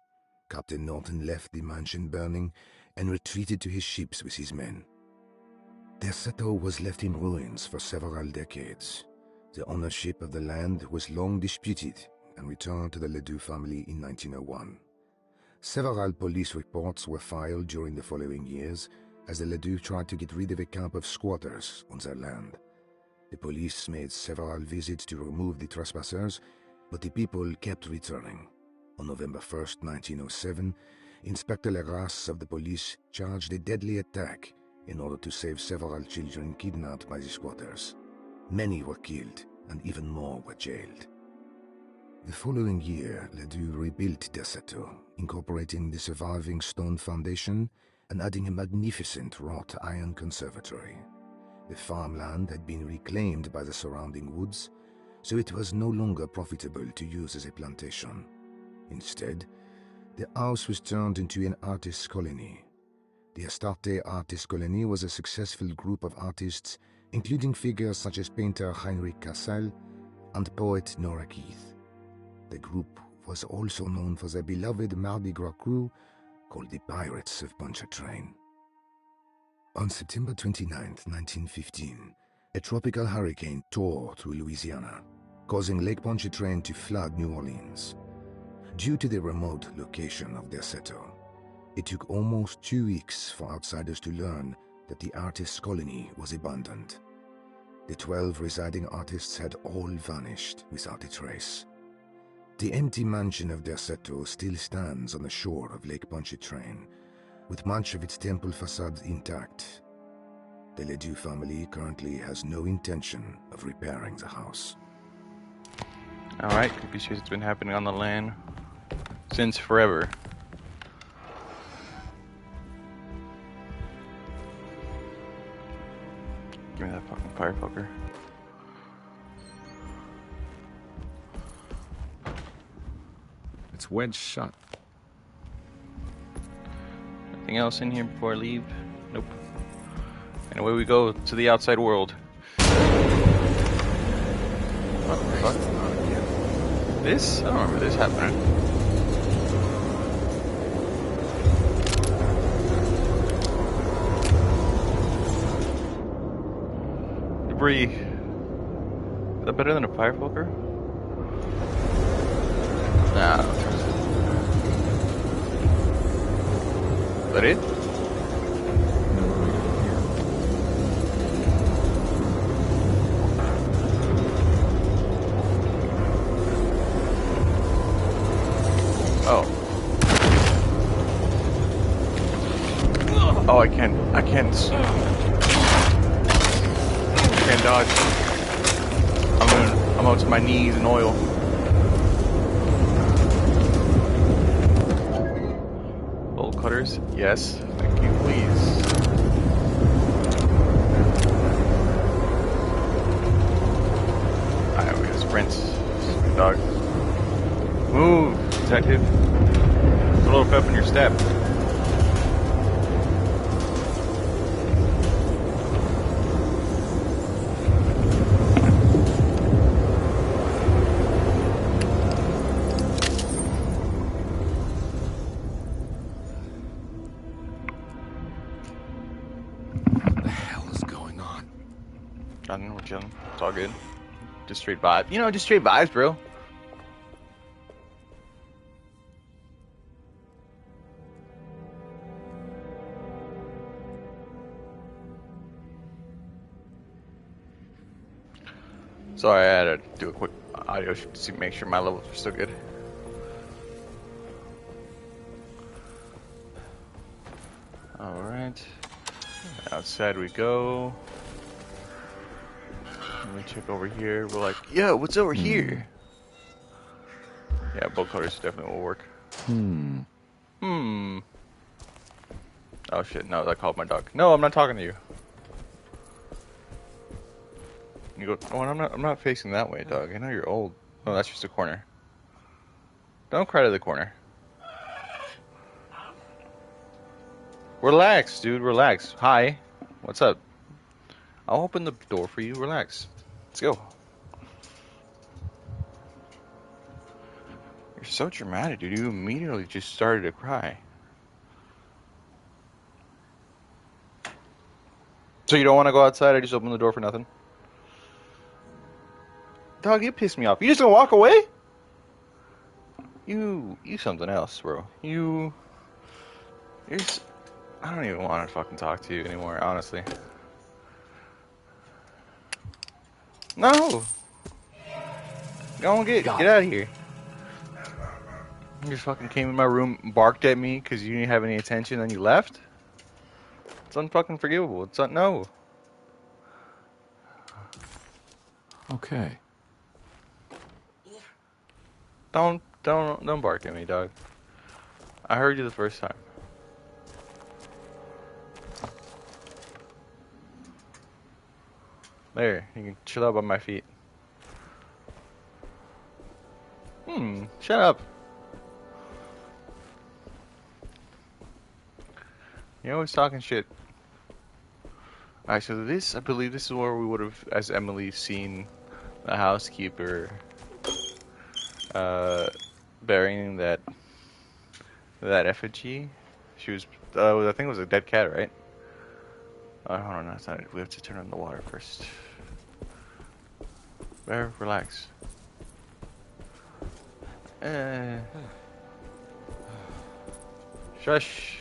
Captain Norton left the mansion burning and retreated to his ships with his men. Derceto was left in ruins for several decades. The ownership of the land was long disputed and returned to the Ledoux family in 1901. Several police reports were filed during the following years as the Ledoux tried to get rid of a camp of squatters on their land. The police made several visits to remove the trespassers, but the people kept returning. On November 1st, 1907, Inspector Leras of the police charged a deadly attack in order to save several children kidnapped by the squatters. Many were killed, and even more were jailed. The following year, Ledoux rebuilt Derceto, incorporating the surviving stone foundation and adding a magnificent wrought iron conservatory. The farmland had been reclaimed by the surrounding woods, so it was no longer profitable to use as a plantation. Instead, the house was turned into an artist's colony. The Astarte Artist Colony was a successful group of artists, including figures such as painter Heinrich Cassel and poet Nora Keith. The group was also known for their beloved Mardi Gras crew called the Pirates of Pontchartrain. On September 29, 1915, a tropical hurricane tore through Louisiana, causing Lake Pontchartrain to flood New Orleans. Due to the remote location of Derceto, it took almost 2 weeks for outsiders to learn that the artist's colony was abandoned. The 12 residing artists had all vanished without a trace. The empty mansion of Derceto still stands on the shore of Lake Pontchartrain, with much of its temple facade intact. The Ledoux family currently has no intention of repairing the house. Alright, creepy shit's been happening on the land since forever. Give me that fucking fire poker. It's wedged shut. Anything else in here before I leave? Nope. And away we go to the outside world. What the fuck? This? I don't remember this happening. Debris. Is that better than a fire poker? Nah, I don't trust it. Is that it? Oh. Oh, I can't dodge. I'm out to my knees in oil. Bolt cutters? Yes. Thank you, please. Alright, we gotta sprint. Sweet dog. Move, detective. There's a little pep in your step. Nothing, we're chilling. It's all good. Just straight vibes. You know, just straight vibes, bro. Sorry, I had to do a quick audio to make sure my levels are still good. Alright. Outside we go. Let me check over here. We're like, yo, what's over here? Yeah, bolt cutters definitely will work. Oh shit, no, that called my dog. No, I'm not talking to you. You go, oh, I'm not facing that way, dog. I know you're old. No, that's just a corner. Don't cry to the corner. Relax, dude, relax. Hi. What's up? I'll open the door for you. Relax. Let's go. You're so dramatic, dude. You immediately just started to cry. So you don't want to go outside? I just opened the door for nothing? Dog, you pissed me off. You just gonna walk away? You something else, bro. I don't even want to fucking talk to you anymore, honestly. No! Go and get out of here. You just fucking came in my room, barked at me because you didn't have any attention, then you left? It's unfucking forgivable. No. Okay. Don't bark at me, dog. I heard you the first time. There, you can chill out by my feet. Shut up. You're always talking shit. Alright, so I believe this is where we would have, as Emily, seen the housekeeper burying that effigy. She was, I think it was a dead cat, right? Hold on, that's not it. We have to turn on the water first. Bear, relax. Shush.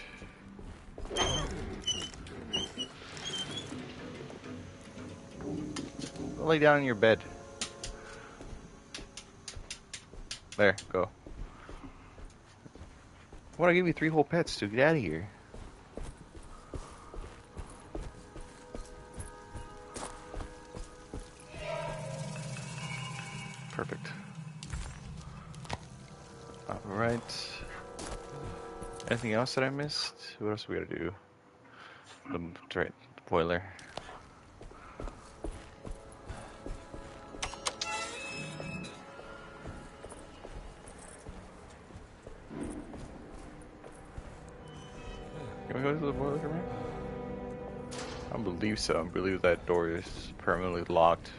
Go lay down in your bed. There, go. I want to give you 3 whole pets to get out of here. Perfect. Alright. Anything else that I missed? What else we gotta do? The boiler. Can we go to the boiler from here? I believe so. I believe that door is permanently locked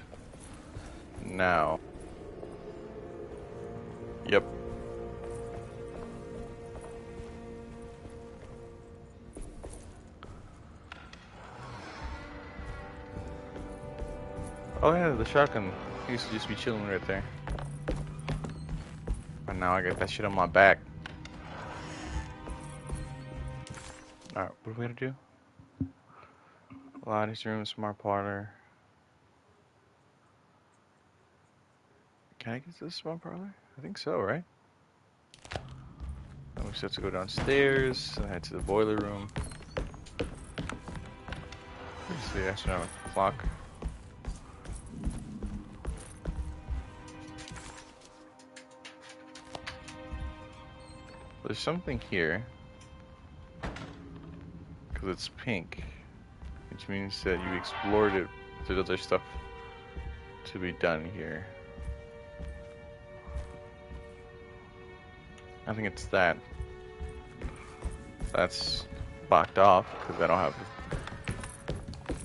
now. Yep. Oh yeah, the shotgun. He used to just be chilling right there. But now I got that shit on my back. Alright, what are we gonna do? Lottie room, smart parlor. Can I get to the smart parlor? I think so, right? Then we just have to go downstairs and head to the boiler room. Where's the astronomical clock? There's something here. Because it's pink. Which means that you explored it. There's other stuff to be done here. I think it's that. That's blocked off because I don't have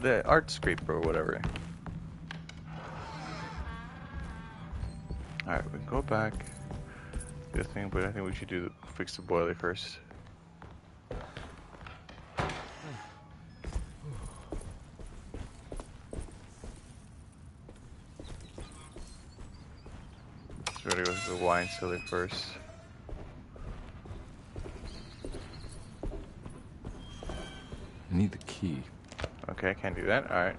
the art scraper or whatever. Alright, we can go back to the thing, but I think we should fix the boiler first. So we gotta go to the wine cellar first. I need the key. Okay, I can't do that. Alright.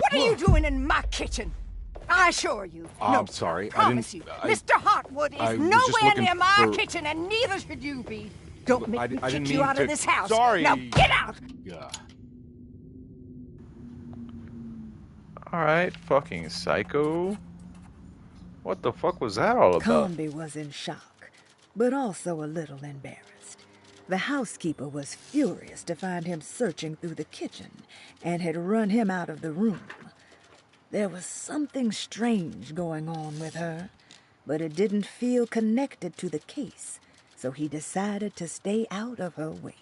What are you doing in my kitchen? I assure you. No, I'm sorry. I promise you. Mr. Hotwood I is was just nowhere looking near my for- kitchen, and neither should you be. Don't make me I didn't kick you mean out to. of this house. Sorry. Now get out! Yeah. Alright, fucking psycho. What the fuck was that all about? Carnby was in shock, but also a little embarrassed. The housekeeper was furious to find him searching through the kitchen and had run him out of the room. There was something strange going on with her, but it didn't feel connected to the case, so he decided to stay out of her way.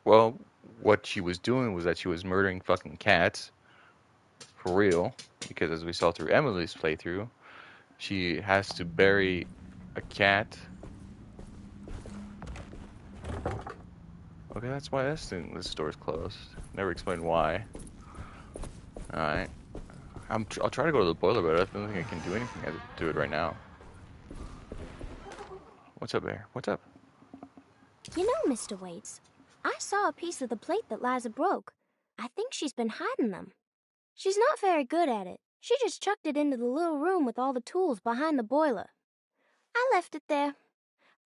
Well, what she was doing was that she was murdering fucking cats. For real. Because as we saw through Emily's playthrough, she has to bury a cat. Okay, that's why this store's closed. Never explained why. Alright. I'll try to go to the boiler, but I don't think I can do anything to do it right now. What's up, Bear? What's up? You know, Mr. Waits, I saw a piece of the plate that Liza broke. I think she's been hiding them. She's not very good at it. She just chucked it into the little room with all the tools behind the boiler. I left it there.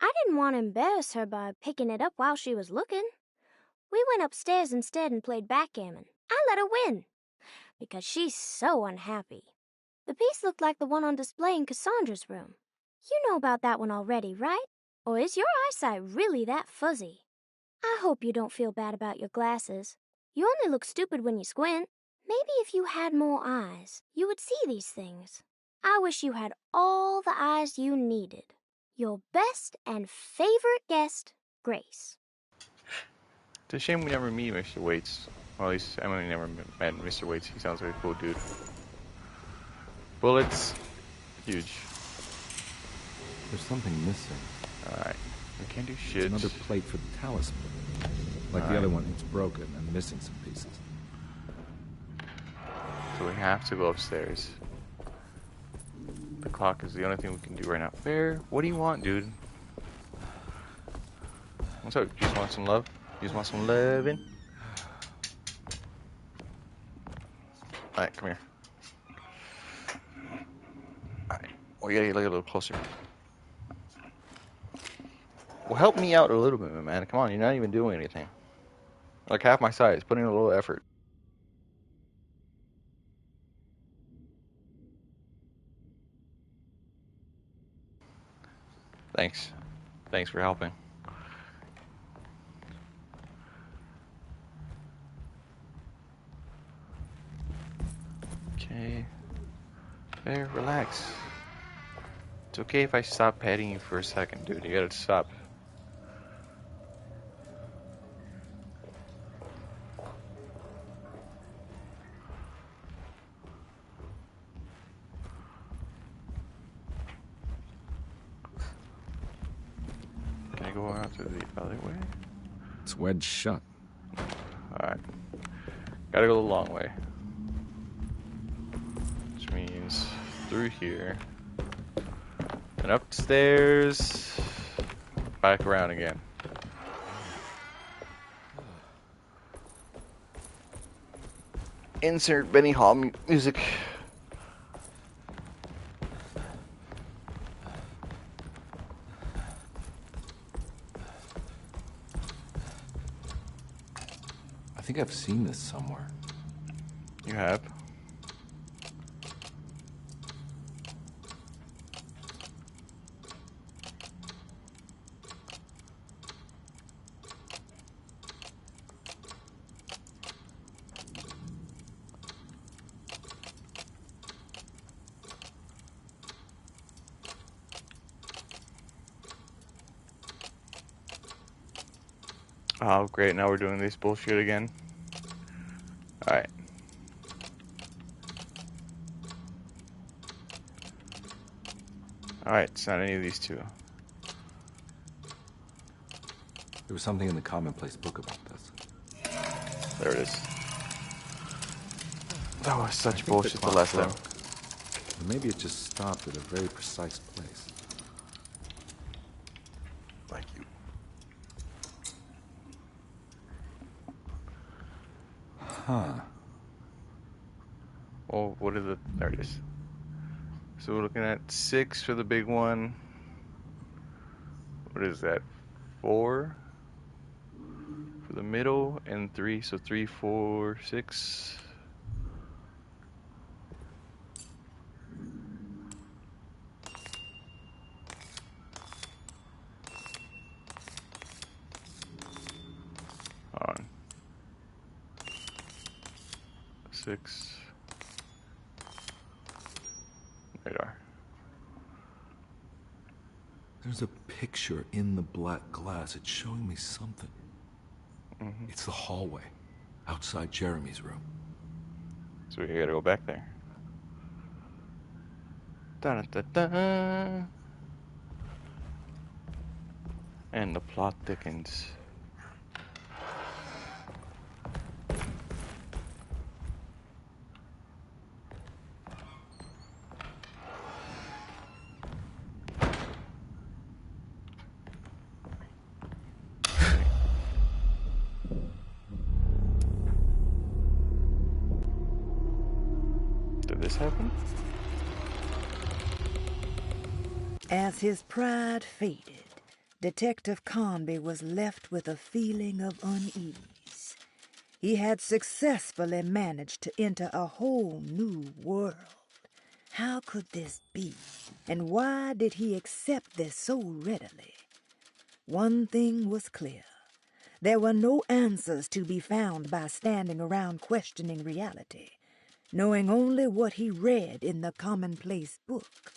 I didn't want to embarrass her by picking it up while she was looking. We went upstairs instead and played backgammon. I let her win, because she's so unhappy. The piece looked like the one on display in Cassandra's room. You know about that one already, right? Or is your eyesight really that fuzzy? I hope you don't feel bad about your glasses. You only look stupid when you squint. Maybe if you had more eyes, you would see these things. I wish you had all the eyes you needed. Your best and favorite guest, Grace. It's a shame we never meet Mr. Waits. Well, at least Emily never met Mr. Waits. He sounds like a cool dude. Bullets. Huge. There's something missing. Alright. We can't do shit. Another plate for the talisman. Like the other one, it's broken and missing some pieces. So we have to go upstairs. The clock is the only thing we can do right now. Bear, what do you want, dude? What's up? You just want some love? You just want some loving? Alright, come here. Alright, we gotta get a little closer. Well, help me out a little bit, man. Come on, you're not even doing anything. Like half my size, put in a little effort. Thanks. Thanks for helping. Okay. There, relax. It's okay if I stop petting you for a second, dude. You gotta stop. Can I go out to the alleyway? It's wedged shut. Alright. Gotta go the long way. Which means through here. And upstairs. Back around again. Insert Benny Hall music. think I've seen this somewhere. You have? Oh, great. Now we're doing this bullshit again. Alright. Alright, it's not any of these two. There was something in the commonplace book about this. There it is. That was such bullshit the last time. Maybe it just stopped at a very precise place. Thank you. Huh. Well, what is it? There it is. So we're looking at 6 for the big one. What is that? 4 for the middle and 3. So 3, 4, 6. On 6. Radar. There's a picture in the black glass. It's showing me something. Mm-hmm. It's the hallway outside Jeremy's room. So we gotta go back there. Da-da-da-da. And the plot thickens. Did this happen? As his pride faded, Detective Carnby was left with a feeling of unease. He had successfully managed to enter a whole new world. How could this be? And why did he accept this so readily? One thing was clear. There were no answers to be found by standing around questioning reality. Knowing only what he read in the commonplace book,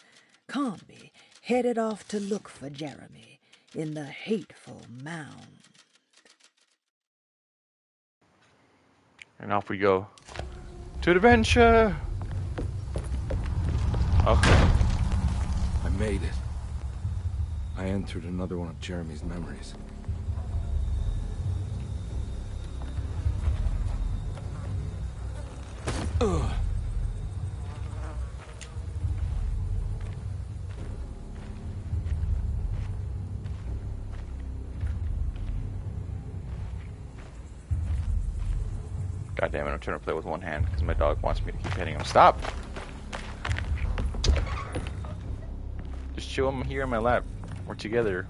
Carnby headed off to look for Jeremy in the hateful mound. And off we go. To adventure! Okay. I made it. I entered another one of Jeremy's memories. Ugh. God damn it, I'm trying to play with one hand because my dog wants me to keep hitting him. Stop! Just chill him here in my lap. We're together.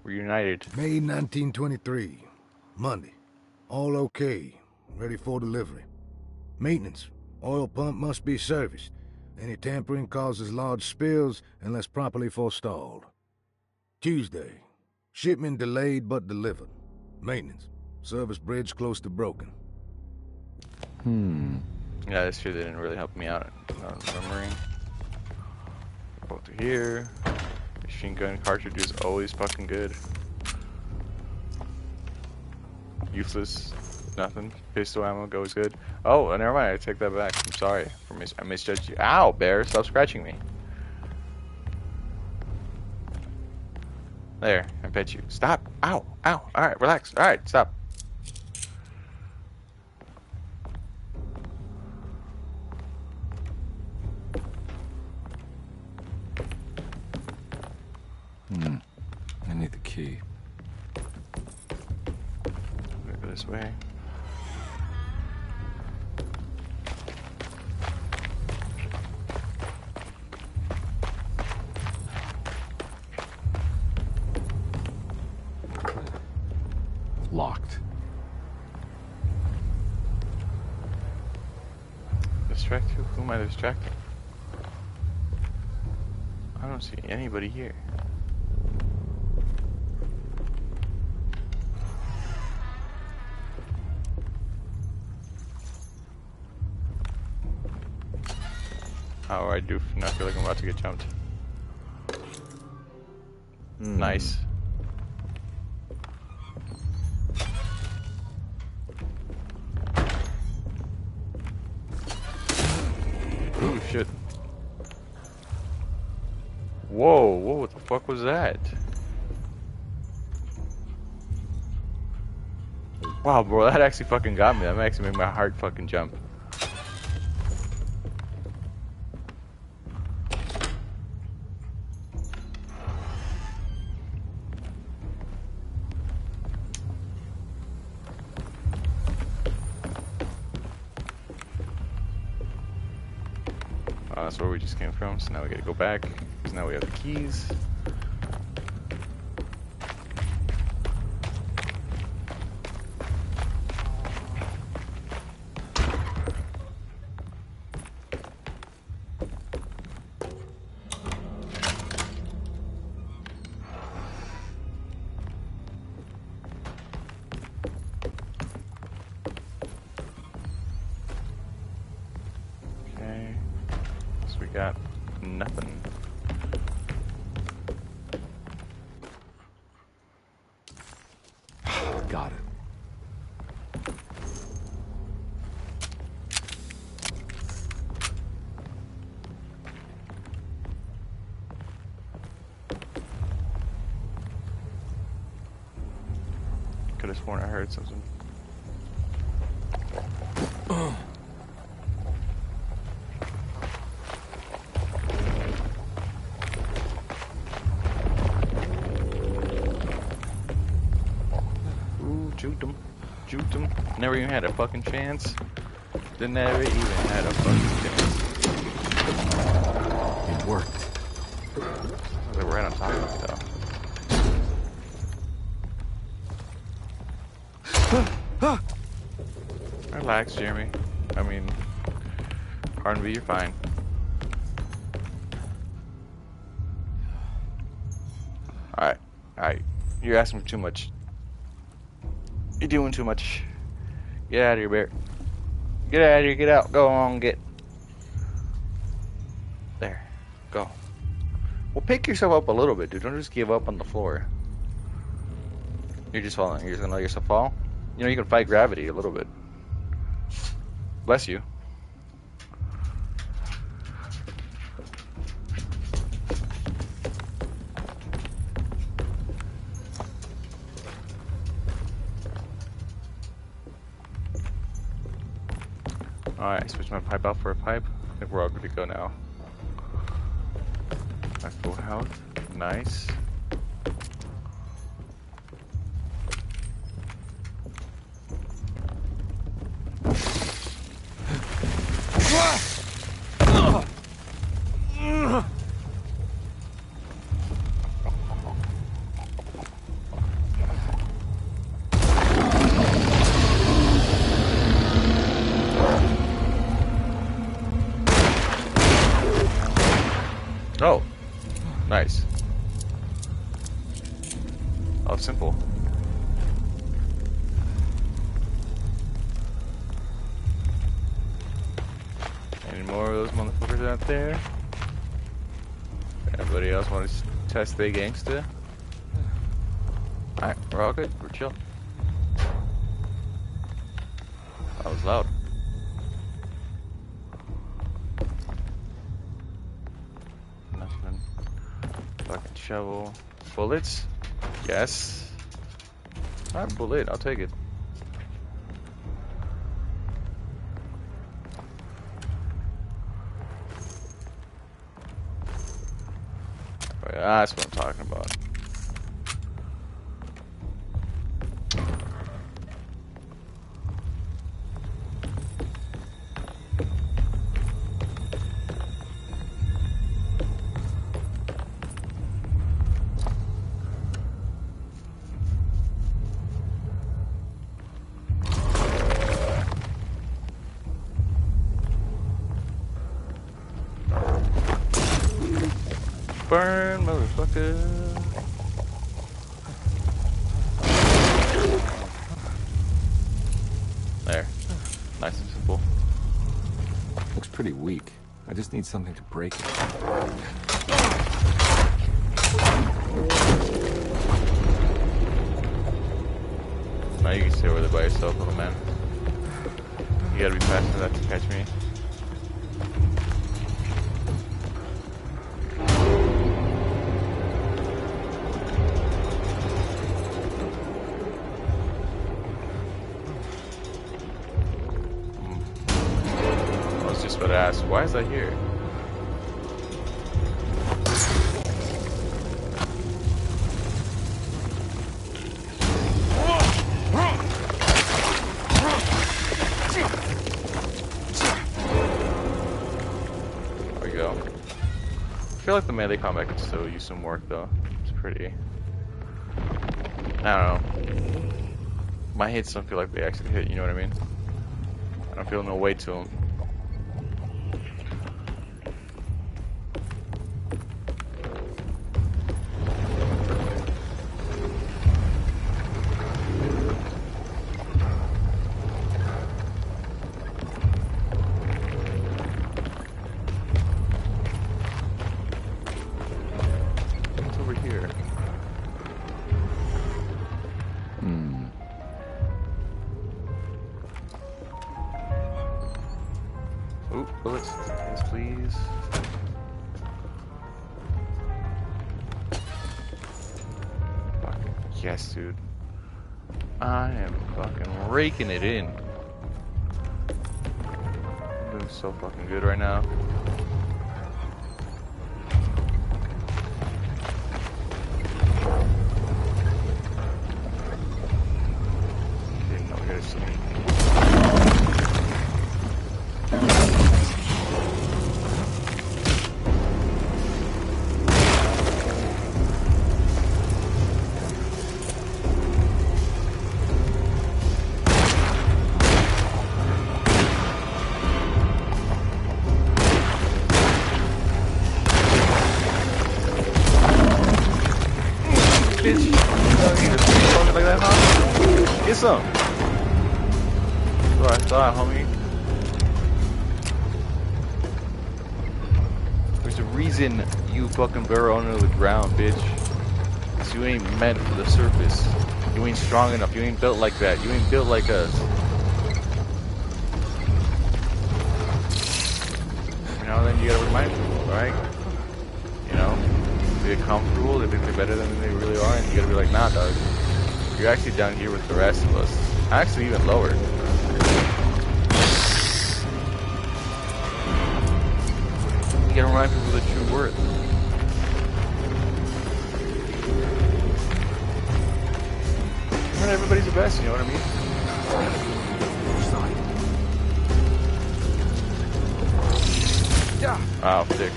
We're united. May 1923. Monday. All okay. Ready for delivery. Maintenance. Oil pump must be serviced. Any tampering causes large spills unless properly forestalled. Tuesday. Shipment delayed but delivered. Maintenance. Service bridge close to broken. Yeah, this shit didn't really help me out. Not remembering. Go to here. Machine gun cartridge is always fucking good. Useless. Nothing. Pistol ammo goes good. Oh, never mind. I take that back. I'm sorry. I misjudged you. Ow, bear. Stop scratching me. There. I bet you. Stop. Ow. Ow. Alright, relax. Alright, stop. I need the key. I'm gonna go this way. Locked. Distract who? Who am I distracting? I don't see anybody here. Oh, I do not feel like I'm about to get jumped. Nice. Ooh, shit. Whoa, what the fuck was that? Wow, bro, that actually fucking got me. That actually made my heart fucking jump. That's where we just came from, so now we gotta go back, because now we have the keys. We got nothing. Got it. Could have sworn I heard something. Juked him. Never even had a fucking chance. They never even had a fucking chance. It worked. They were right on top of it though. Relax, Jeremy. I mean, Carnby, you're fine. Alright. You're asking for too much. You're doing too much. Get out of here, bear. Get out of here, get out. Go on, get. There. Go. Well, pick yourself up a little bit, dude. Don't just give up on the floor. You're just falling. You're just gonna let yourself fall? You know, you can fight gravity a little bit. Bless you. Alright, switch my pipe out for a pipe. I think we're all good to go now. My full health. Nice. Oh, nice. Oh, simple. Any more of those motherfuckers out there? Anybody else want to test the gangsta? Alright, we're all good. We're chill. That was loud. Nothing. Fucking shovel. Bullets? Yes. Alright, bullet. I'll take it. That's what I'm talking about. burn, motherfucker. There. Nice and simple. Looks pretty weak. I just need something to break it. Now you can stay over there by yourself, little man. You gotta be fast enough to catch me. I was just about to ask, why is that here? I feel like the melee combat could still use some work though. It's pretty. I don't know. My hits don't feel like they actually hit, you know what I mean? I don't feel no weight to them. Ooh, bullets. Yes, please. Fucking yes, dude. I am fucking raking it in. I'm doing so fucking good right now. Okay, now we gotta see. Bitch, like that, huh? Get some. That's what I thought, homie. There's a reason you fucking burrow under the ground, bitch. Cause you ain't meant for the surface. You ain't strong enough. You ain't built like that. You ain't built like us. You know, then you gotta remind people, alright? You know? They get comfortable, they think they're better than they really are, and you gotta be like, nah, dog. You're actually down here with the rest of us. Actually, even lower. You gotta remind people of the true worth. Remember, everybody's the best, you know what I mean? Yeah. Oh, dick.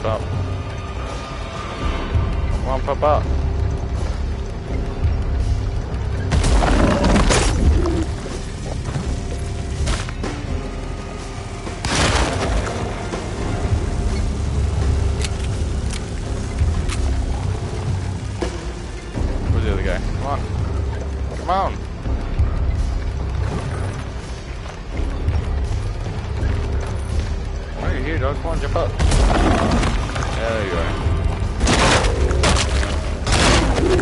Up. Come on, pop out. Where's the other guy? Come on. Come on. Why are you here, dog? Come on, jump up. There you are.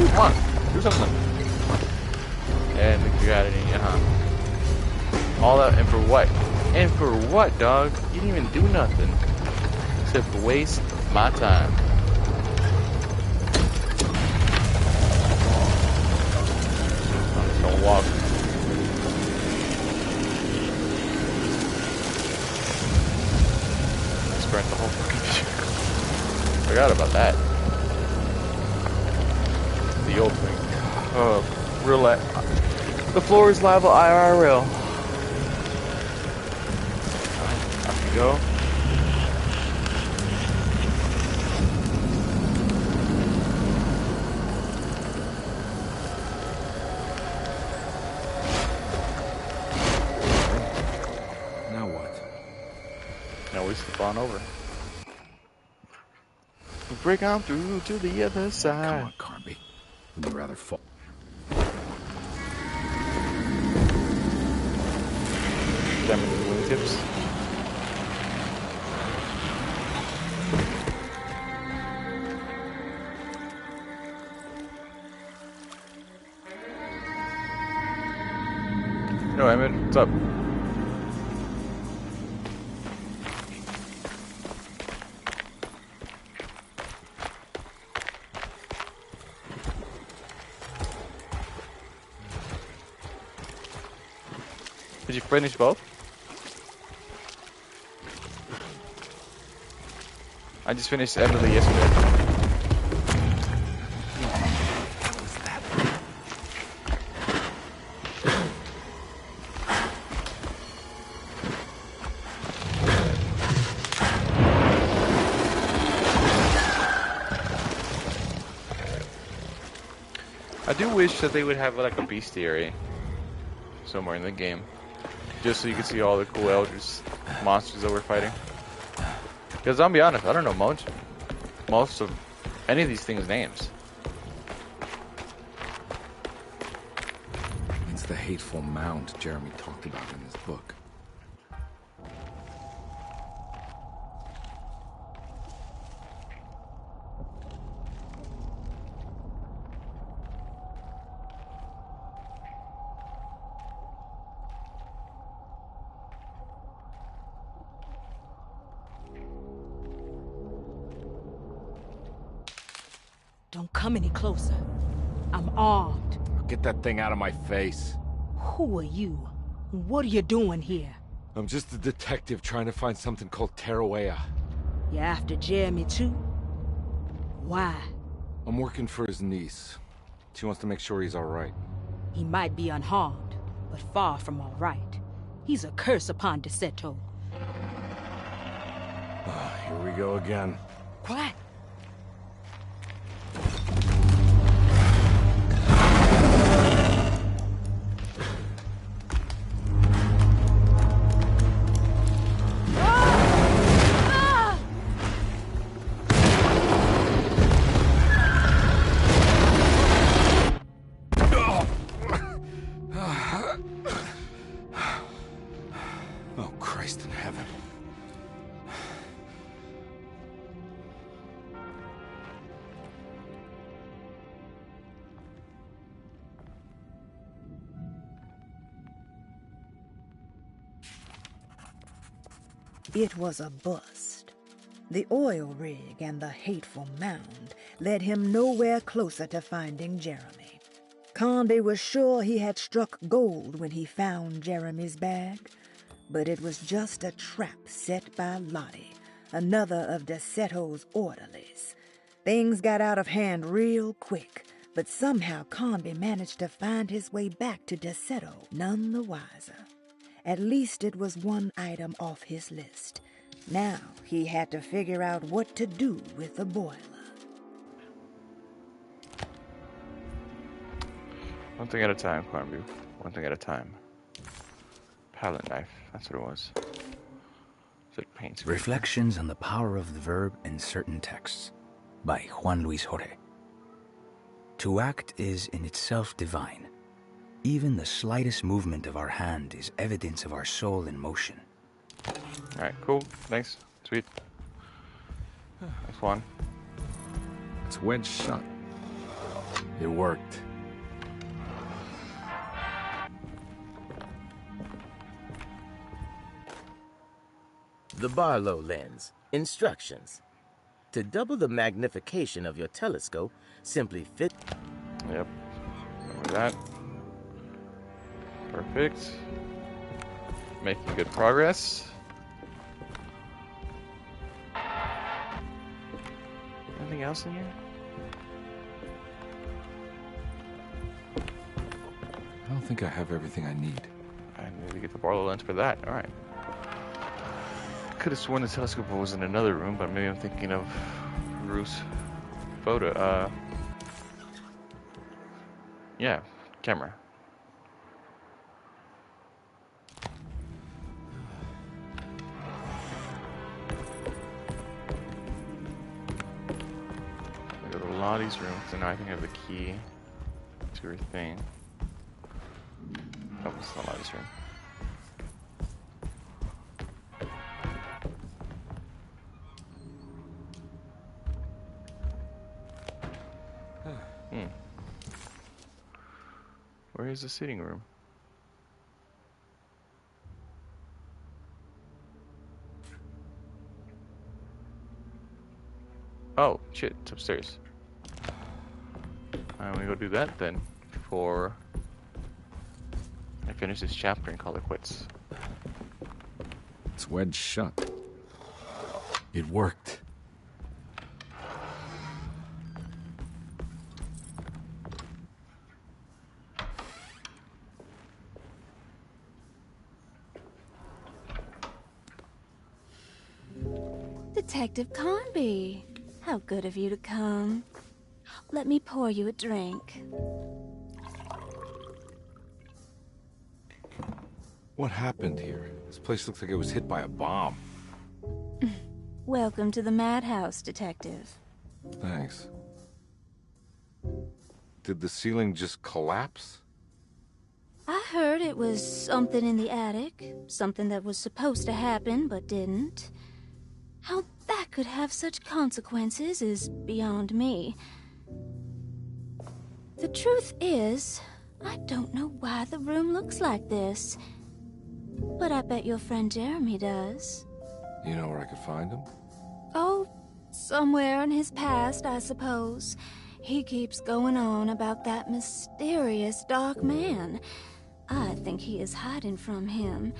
Come on, do something. And you got it in you, huh? All that, and for what? And for what, dog? You didn't even do nothing. Except for waste my time. I'm just gonna walk. Sprint the whole fucking shit. Forgot about that. The old thing. Real life. The floor is lava IRL. Off you go. Now we slip on over. We break on through to the other side. Come on, Carnby. Would you rather fall? Them with the wingtips. No, Emmett, what's up? Did you finish both? I just finished Emily yesterday. I do wish that they would have like a bestiary somewhere in the game, just so you can see all the cool elders, monsters that we're fighting. Because I'll be honest, I don't know most of any of these things' names. It's the hateful mound Jeremy talked about in his book. Don't come any closer. I'm armed. Get that thing out of my face. Who are you? What are you doing here? I'm just a detective trying to find something called Teruea. You after Jeremy too? Why? I'm working for his niece. She wants to make sure he's all right. He might be unharmed, but far from all right. He's a curse upon Deseto. Here we go again. Quiet. Oh, Christ in heaven. It was a bust. The oil rig and the hateful mound led him nowhere closer to finding Jeremy. Carnby was sure he had struck gold when he found Jeremy's bag, but it was just a trap set by Lottie, another of Deseto's orderlies. Things got out of hand real quick, but somehow Carnby managed to find his way back to Deseto none the wiser. At least it was one item off his list. Now he had to figure out what to do with the boiler. One thing at a time, Carnby. One thing at a time. Palette knife. That's what it was. So it paints. Reflections on the Power of the Verb in Certain Texts by Juan Luis Jorge. To act is in itself divine. Even the slightest movement of our hand is evidence of our soul in motion. Alright, cool. Thanks. Sweet. That's one. It's wedge shot. It worked. The Barlow lens. Instructions. To double the magnification of your telescope, simply fit... Yep. Remember that. Perfect. Making good progress. Anything else in here? I don't think I have everything I need. I need to get the Barlow lens for that. Alright. Could have sworn the telescope was in another room, but maybe I'm thinking of Ruth's photo. Yeah, camera. Lottie's room, because now I think I have the key to her thing. Oh, it's not Lottie's room. Where is the sitting room? Oh, shit, it's upstairs. I'm gonna go do that then, before I finish this chapter and call it quits. It's wedged shut. It worked. Detective Carnby, how good of you to come. Let me pour you a drink. What happened here? This place looks like it was hit by a bomb. Welcome to the madhouse, Detective. Thanks. Did the ceiling just collapse? I heard it was something in the attic, something that was supposed to happen but didn't. How that could have such consequences is beyond me. The truth is, I don't know why the room looks like this. But I bet your friend Jeremy does. You know where I could find him? Oh, somewhere in his past, I suppose. He keeps going on about that mysterious dark man. I think he is hiding from him.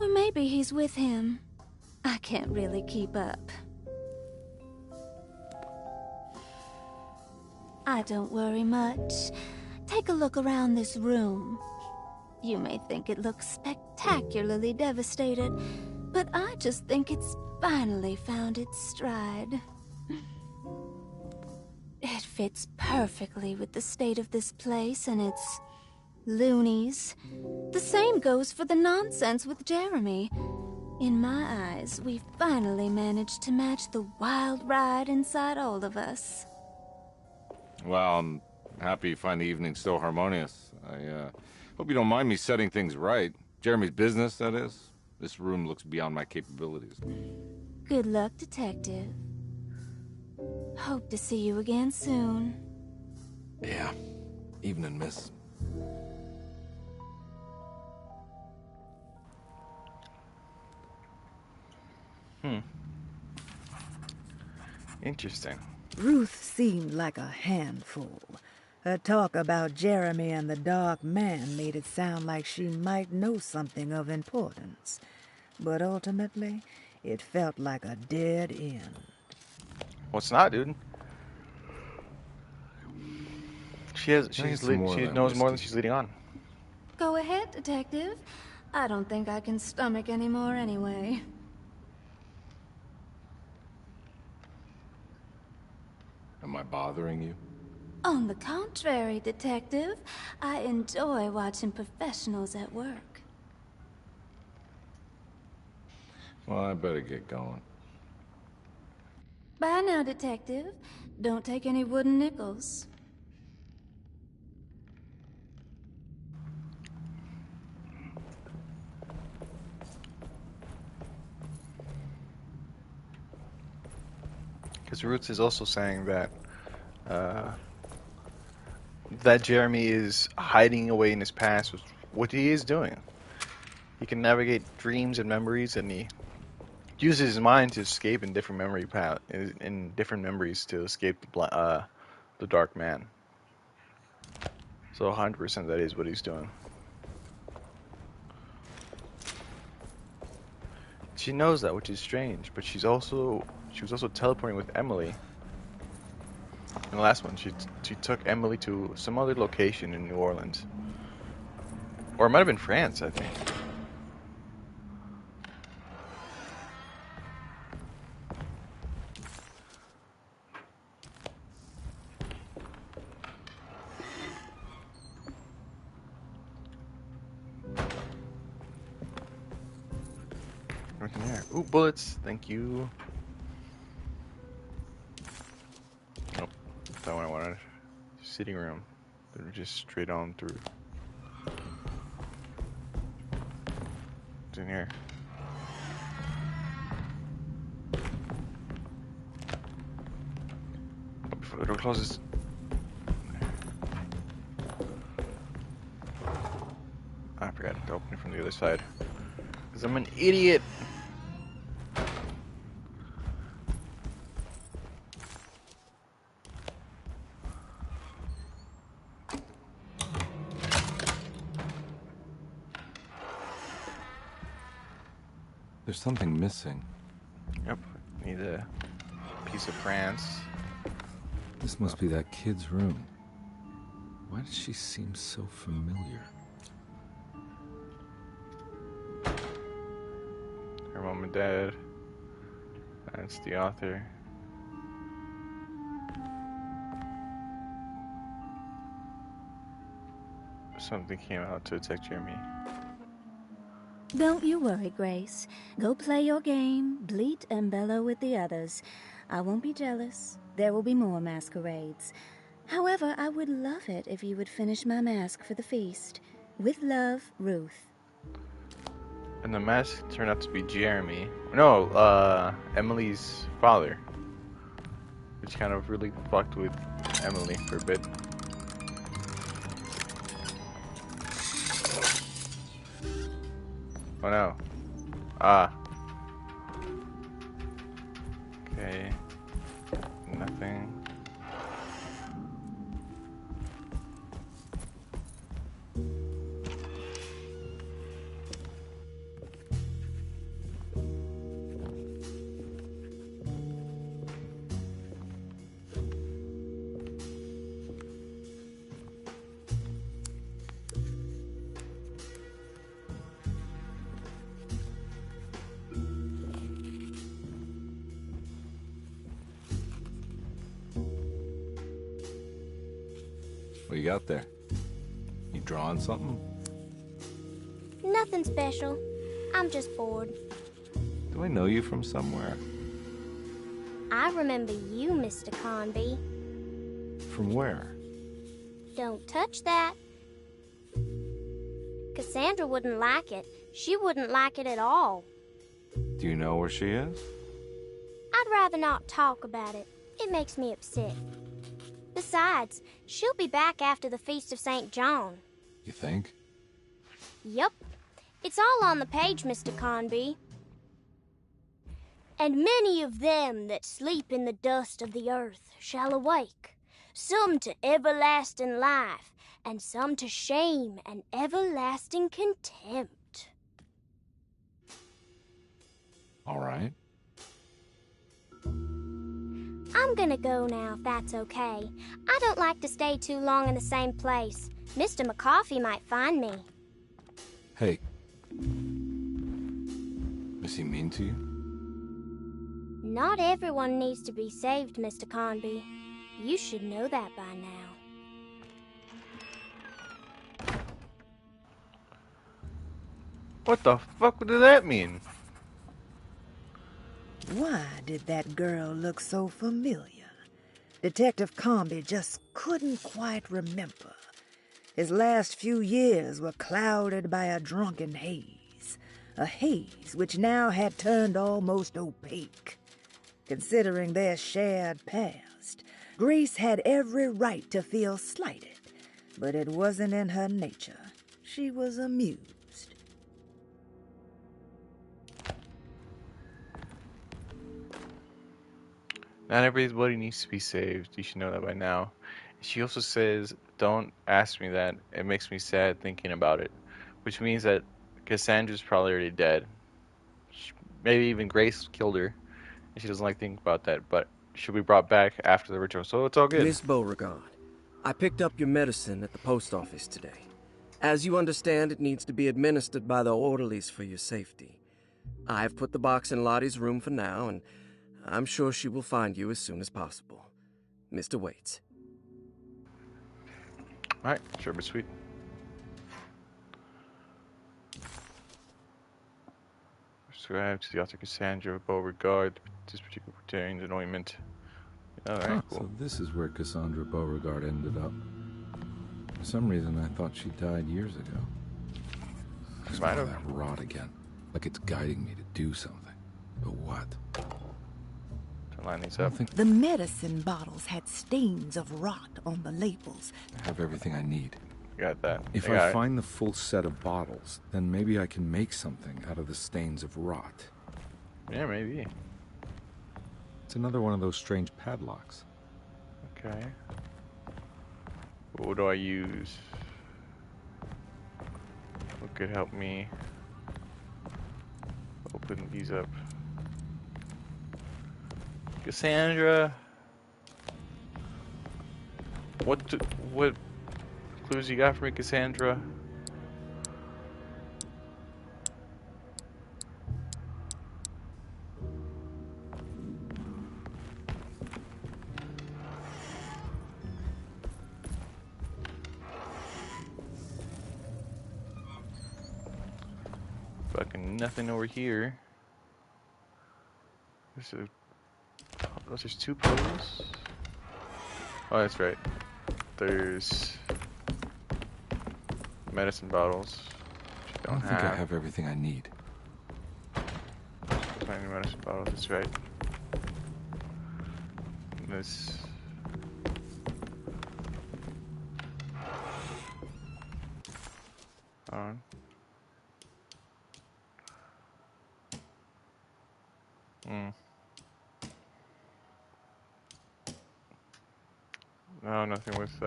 Or maybe he's with him. I can't really keep up. I don't worry much. Take a look around this room. You may think it looks spectacularly devastated, but I just think it's finally found its stride. It fits perfectly with the state of this place and its loonies. The same goes for the nonsense with Jeremy. In my eyes, we finally managed to match the wild ride inside all of us. Well, I'm happy you find the evening still harmonious. I hope you don't mind me setting things right. Jeremy's business, that is. This room looks beyond my capabilities. Good luck, Detective. Hope to see you again soon. Yeah. Evening, miss. Interesting. Ruth seemed like a handful. Her talk about Jeremy and the Dark Man made it sound like she might know something of importance. But ultimately, it felt like a dead end. Well, it's not, dude. She knows more than she's leading on. Go ahead, Detective. I don't think I can stomach anymore anyway. Am I bothering you? On the contrary, Detective, I enjoy watching professionals at work. Well, I better get going. Bye now, Detective. Don't take any wooden nickels. Because Roots is also saying that that Jeremy is hiding away in his past with what he is doing. He can navigate dreams and memories, and he uses his mind to escape in different different memories to escape the Dark Man. So 100% that is what he's doing. She knows that, which is strange, but she was also teleporting with Emily. In the last one, she took Emily to some other location in New Orleans. Or it might have been France, I think. Nothing there. Ooh, bullets. Thank you. Nope. not what I wanted. Sitting room. They're just straight on through. What's in here? Oh, before the door closes. I forgot to open it from the other side. Because I'm an idiot. There's something missing. Yep. Need a piece of France. This must be that kid's room. Why does she seem so familiar? Her mom and dad. That's the author. Something came out to attack Jeremy. Don't you worry, Grace. Go play your game, bleat and bellow with the others. I won't be jealous. There will be more masquerades. However, I would love it if you would finish my mask for the feast. With love, Ruth. And the mask turned out to be Jeremy. No, Emily's father. Which kind of really fucked with Emily for a bit. Oh no. Ah. Okay. Nothing. What you got there? You drawing something? Nothing special. I'm just bored. Do I know you from somewhere? I remember you, Mr. Carnby. From where? Don't touch that. Cassandra wouldn't like it. She wouldn't like it at all. Do you know where she is? I'd rather not talk about it. It makes me upset. Besides, she'll be back after the Feast of St. John. You think? Yup. It's all on the page, Mr. Carnby. And many of them that sleep in the dust of the earth shall awake, some to everlasting life, and some to shame and everlasting contempt. All right. I'm gonna go now, if that's okay. I don't like to stay too long in the same place. Mr. McCoffey might find me. Hey. Is he mean to you? Not everyone needs to be saved, Mr. Carnby. You should know that by now. What the fuck did that mean? Why did that girl look so familiar? Detective Carnby just couldn't quite remember. His last few years were clouded by a drunken haze. A haze which now had turned almost opaque. Considering their shared past, Grace had every right to feel slighted, but it wasn't in her nature. She was amused. Not everybody needs to be saved. You should know that by now. She also says, don't ask me that. It makes me sad thinking about it. Which means that Cassandra's probably already dead. Maybe even Grace killed her. And she doesn't like thinking about that. But she'll be brought back after the ritual. So it's all good. Miss Beauregard, I picked up your medicine at the post office today. As you understand, it needs to be administered by the orderlies for your safety. I've put the box in Lottie's room for now, and I'm sure she will find you as soon as possible. Mr. Waits. Alright, sure, but sweet. Subscribe to the author Cassandra Beauregard. This particular pertains an ointment. Alright, cool. So this is where Cassandra Beauregard ended up. For some reason, I thought she died years ago. There's Might more of have. that rot again. Like it's guiding me to do something. But what? To line these up. The medicine bottles had stains of rot on the labels. I have everything I need. Got that. If I find the full set of bottles, then maybe I can make something out of the stains of rot. Yeah, maybe. It's another one of those strange padlocks. Okay. What do I use? What could help me open these up? Cassandra, what clues you got for me, Cassandra? Fucking nothing over here. There's two pillows. Oh, that's right. There's medicine bottles. Which I don't think I have everything I need. Plenty of medicine bottles. That's right. And this. On. No, nothing with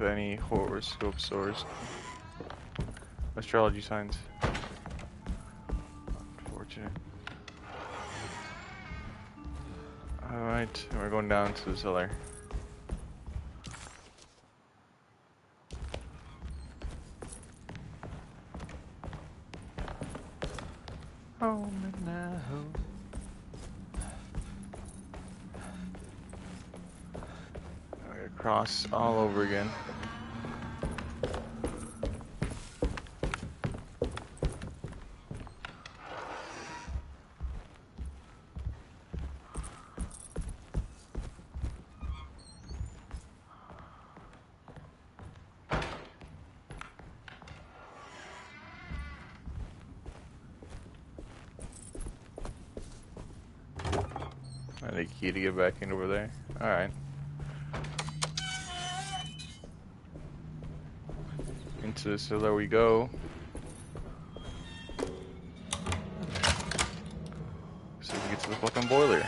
any horoscopes or astrology signs. Unfortunate. Alright, we're going down to the cellar. Home now. Cross all over again. I need a key to get back in over there. Alright. Into the cellar we go. So we can get to the fucking boiler.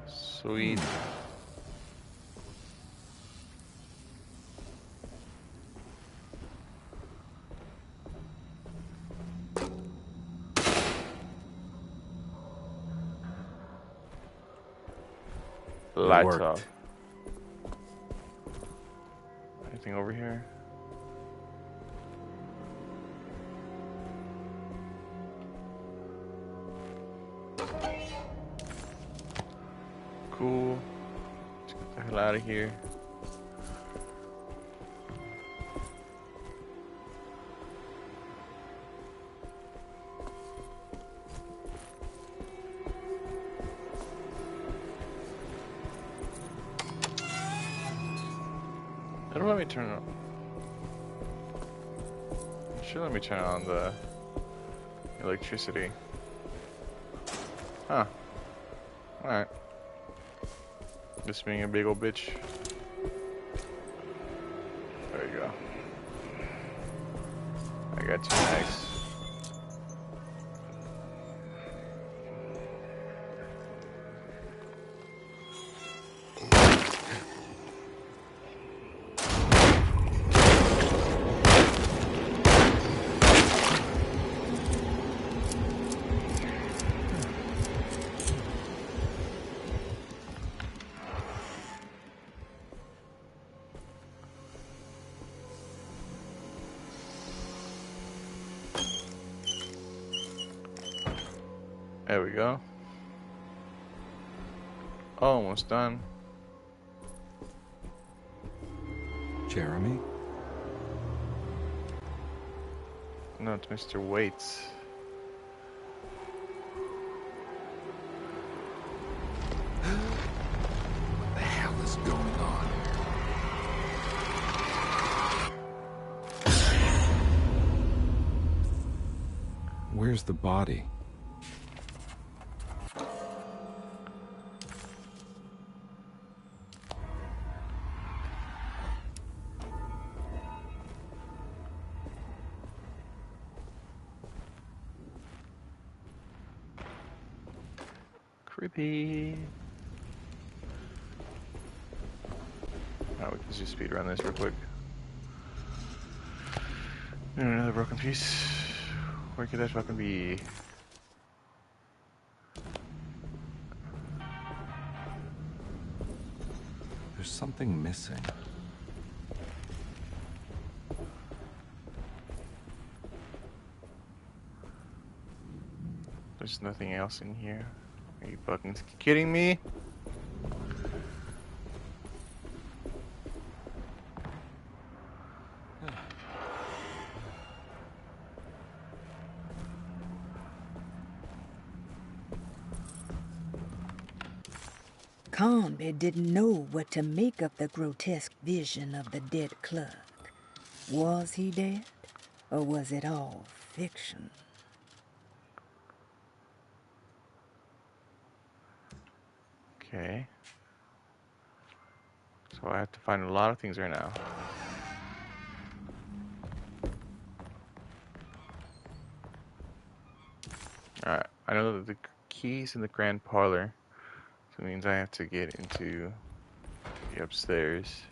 Sweet. Lights off. Anything over here? Cool. Let's get the hell out of here. Don't let me turn it on. Sure, let me turn on the electricity. Huh. Alright. Just being a big old bitch. There you go. I got 2 mags. There we go. Almost done. Jeremy? No, it's Mr. Waits. What the hell is going on? Where's the body? Creepy. Alright, we can just speed run this real quick. And another broken piece. Where could that fucking be? There's something missing. There's nothing else in here. Are you fucking kidding me? Carnby didn't know what to make of the grotesque vision of the dead clerk. Was he dead, or was it all fiction? Okay. So I have to find a lot of things right now. Alright, I know that the key's in the grand parlor. So it means I have to get into the upstairs.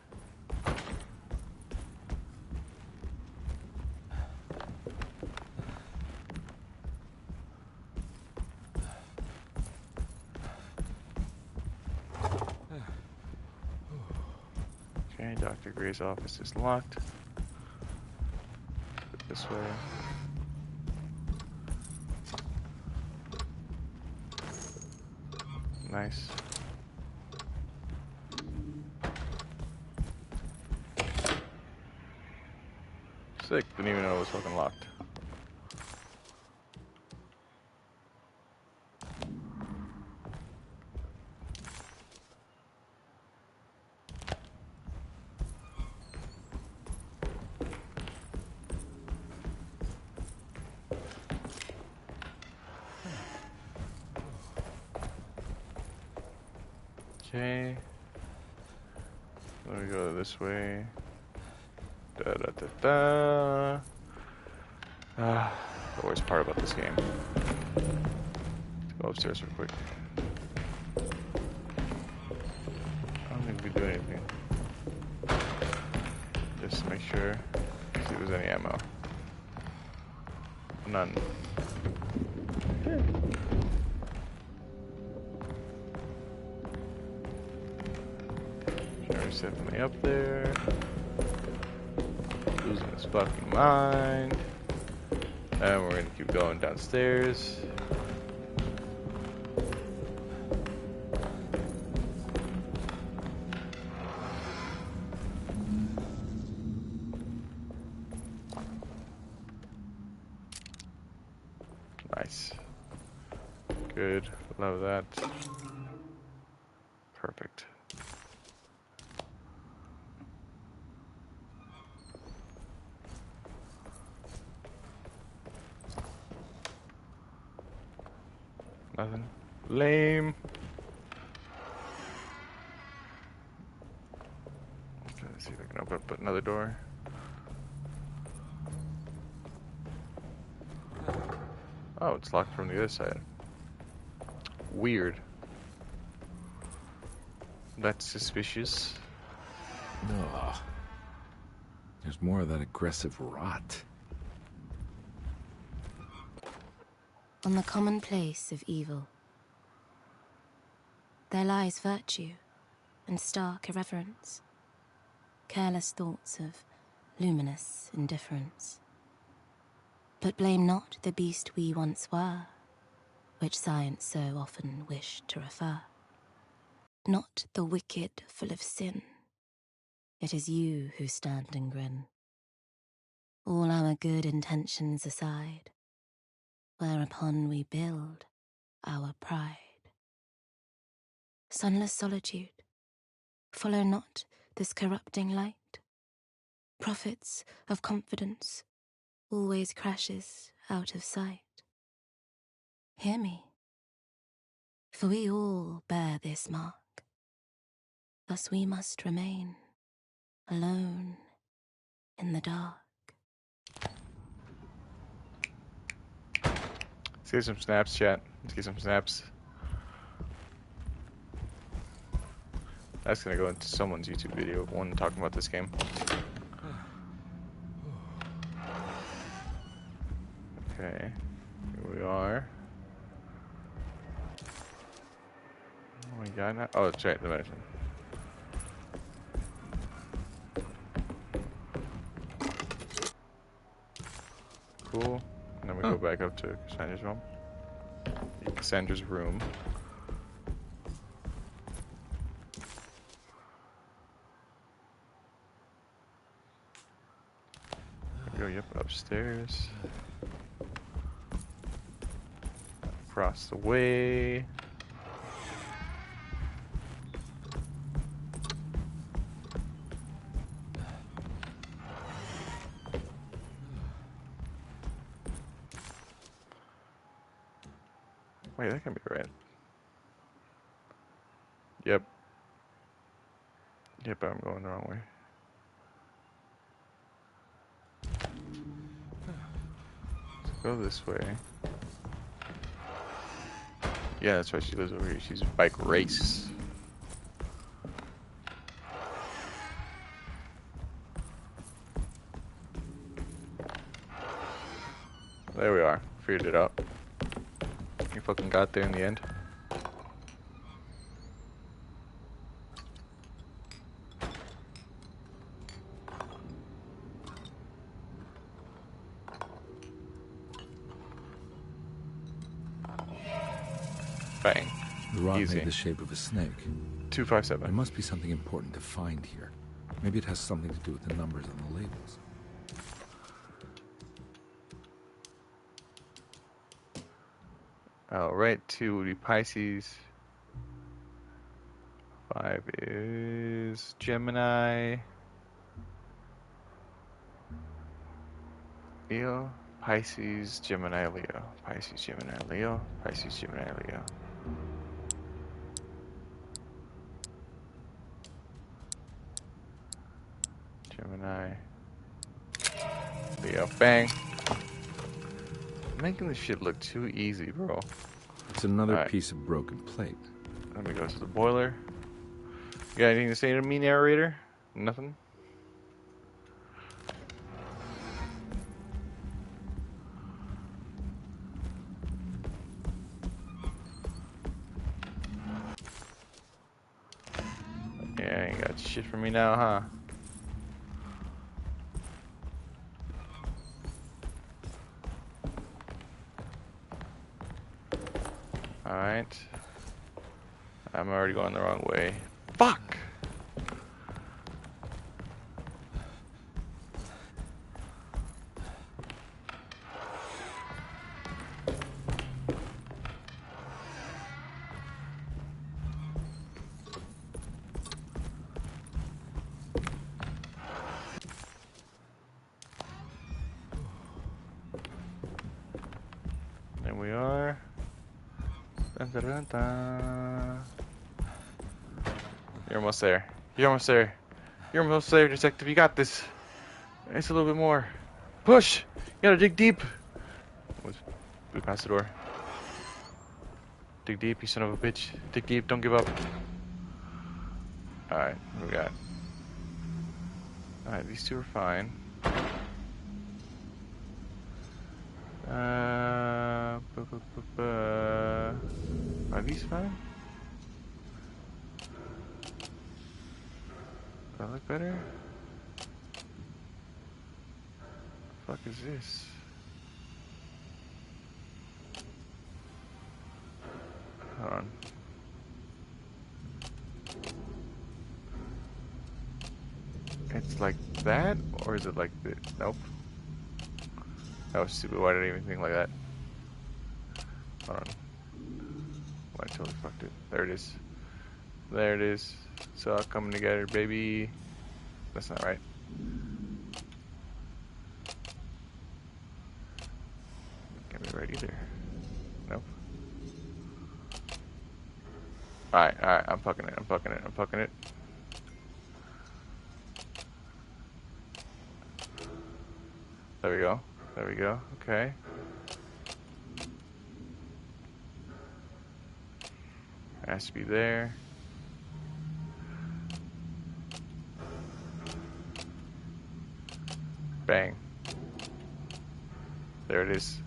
Okay, Dr. Gray's office is locked. Put it this way. Nice. Sick, didn't even know it was fucking locked. Okay. Let me go this way. Da da da da. The worst part about this game. Let's go upstairs real quick. I don't think we do anything. Just to make sure. See if there's any ammo. None. Jeremy's definitely up there. Losing his fucking mind. And we're gonna keep going downstairs. Nice. Good. Love that. Perfect. Nothing. Lame. Okay, let's see if I can open up another door. Oh, it's locked from the other side. Weird. That's suspicious. Ugh. There's more of that aggressive rot. On the commonplace of evil, there lies virtue and stark irreverence, careless thoughts of luminous indifference. But blame not the beast we once were, which science so often wished to refer. Not the wicked full of sin, it is you who stand and grin. All our good intentions aside, whereupon we build our pride. Sunless solitude, follow not this corrupting light. Prophets of confidence always crashes out of sight. Hear me, for we all bear this mark. Thus we must remain alone in the dark. Let's get some snaps, chat. Let's get some snaps. That's gonna go into someone's YouTube video of one talking about this game. Okay, here we are. Oh my god, now. Oh, that's right, the medicine. Cool. And then we go back up to Cassandra's room. Cassandra's room. Go, yep, upstairs. Across the way. Wait, that can't be right. Yep. Yep, I'm going the wrong way. Let's go this way. Yeah, that's right, she lives over here. She's a bike race. There we are. Figured it out. You fucking got there in the end. Bang. The rod Easy. made the shape of a snake. 257. There must be something important to find here. Maybe it has something to do with the numbers on the labels. Alright, 2 would be Pisces. 5 is Gemini. Leo, Pisces, Gemini, Leo. Pisces, Gemini, Leo. Pisces, Gemini, Leo. Gemini, Leo. Bang. I'm making this shit look too easy, bro. It's another piece of broken plate. Let me go to the boiler. You got anything to say to me, narrator? Nothing? Yeah, you got shit for me now, huh? Alright. I'm already going the wrong way. Fuck! There we are. Dun, dun, dun, dun. You're almost there. You're almost there. You're almost there, detective. You got this. It's a little bit more. Push! You gotta dig deep. We pass the door. Dig deep, you son of a bitch. Dig deep, don't give up. Alright, what we got? Alright, these two are fine. Are these fine? Do I look better? The fuck is this? Hold on. It's like that, or is it like this? Nope. That was stupid. Why did I even think like that? Hold on. I totally fucked it. There it is. There it is. It's all coming together, baby. That's not right. Can't be right either. Nope. Alright, alright. I'm fucking it. I'm fucking it. I'm fucking it. There we go. There we go. Okay. Has to be there. Bang. There it is.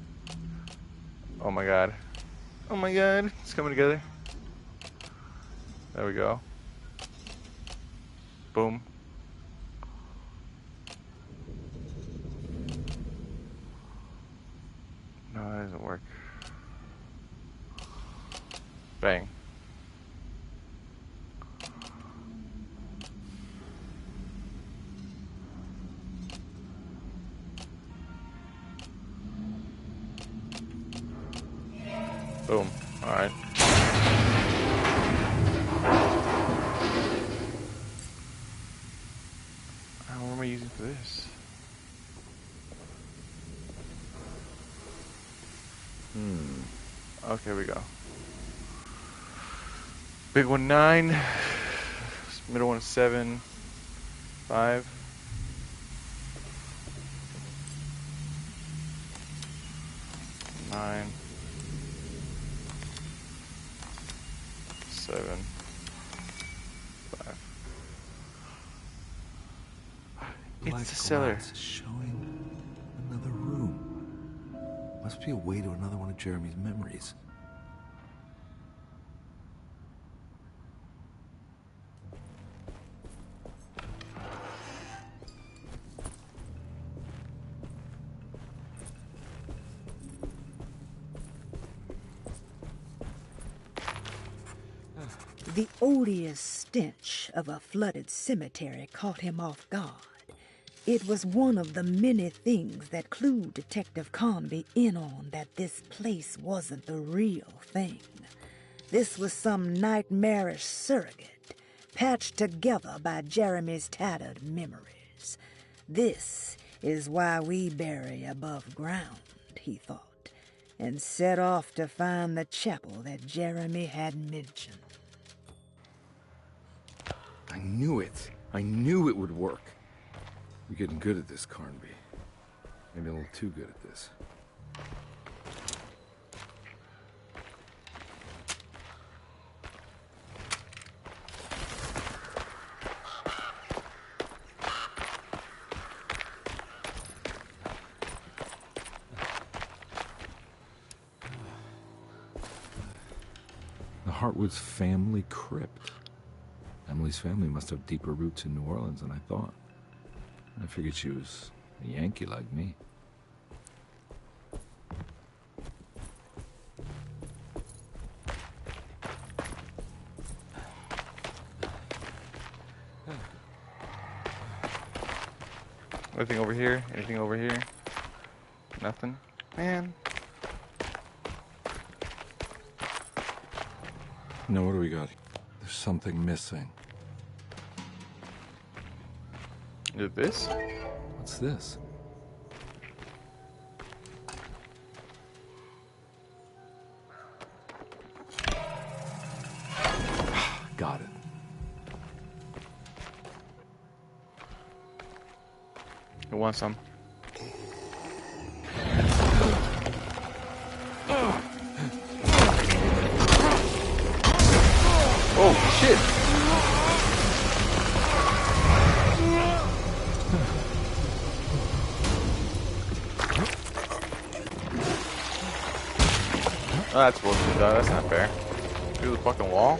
Oh my god. Oh my god. It's coming together. There we go. Boom. No, that doesn't work. Bang. Boom. Alright. What am I using for this? Okay, we go. Big one 9. Middle one 7. 5. 9. 7. 5. It's the cellar. Showing another room. Must be a way to another one of Jeremy's memories. The odious stench of a flooded cemetery caught him off guard. It was one of the many things that clued Detective Carnby in on that this place wasn't the real thing. This was some nightmarish surrogate, patched together by Jeremy's tattered memories. This is why we bury above ground, he thought, and set off to find the chapel that Jeremy had mentioned. I knew it. I knew it would work. You're getting good at this, Carnby. Maybe a little too good at this. The Hartwood's family crypt. Emily's family must have deeper roots in New Orleans than I thought. I figured she was a Yankee like me. Anything over here? Anything over here? Nothing? Man. No, what do we got? There's something missing. Is it this? What's this? Got it. Who wants some? Oh, shit! Oh, that's bullshit, though. That's not fair. Through the fucking wall?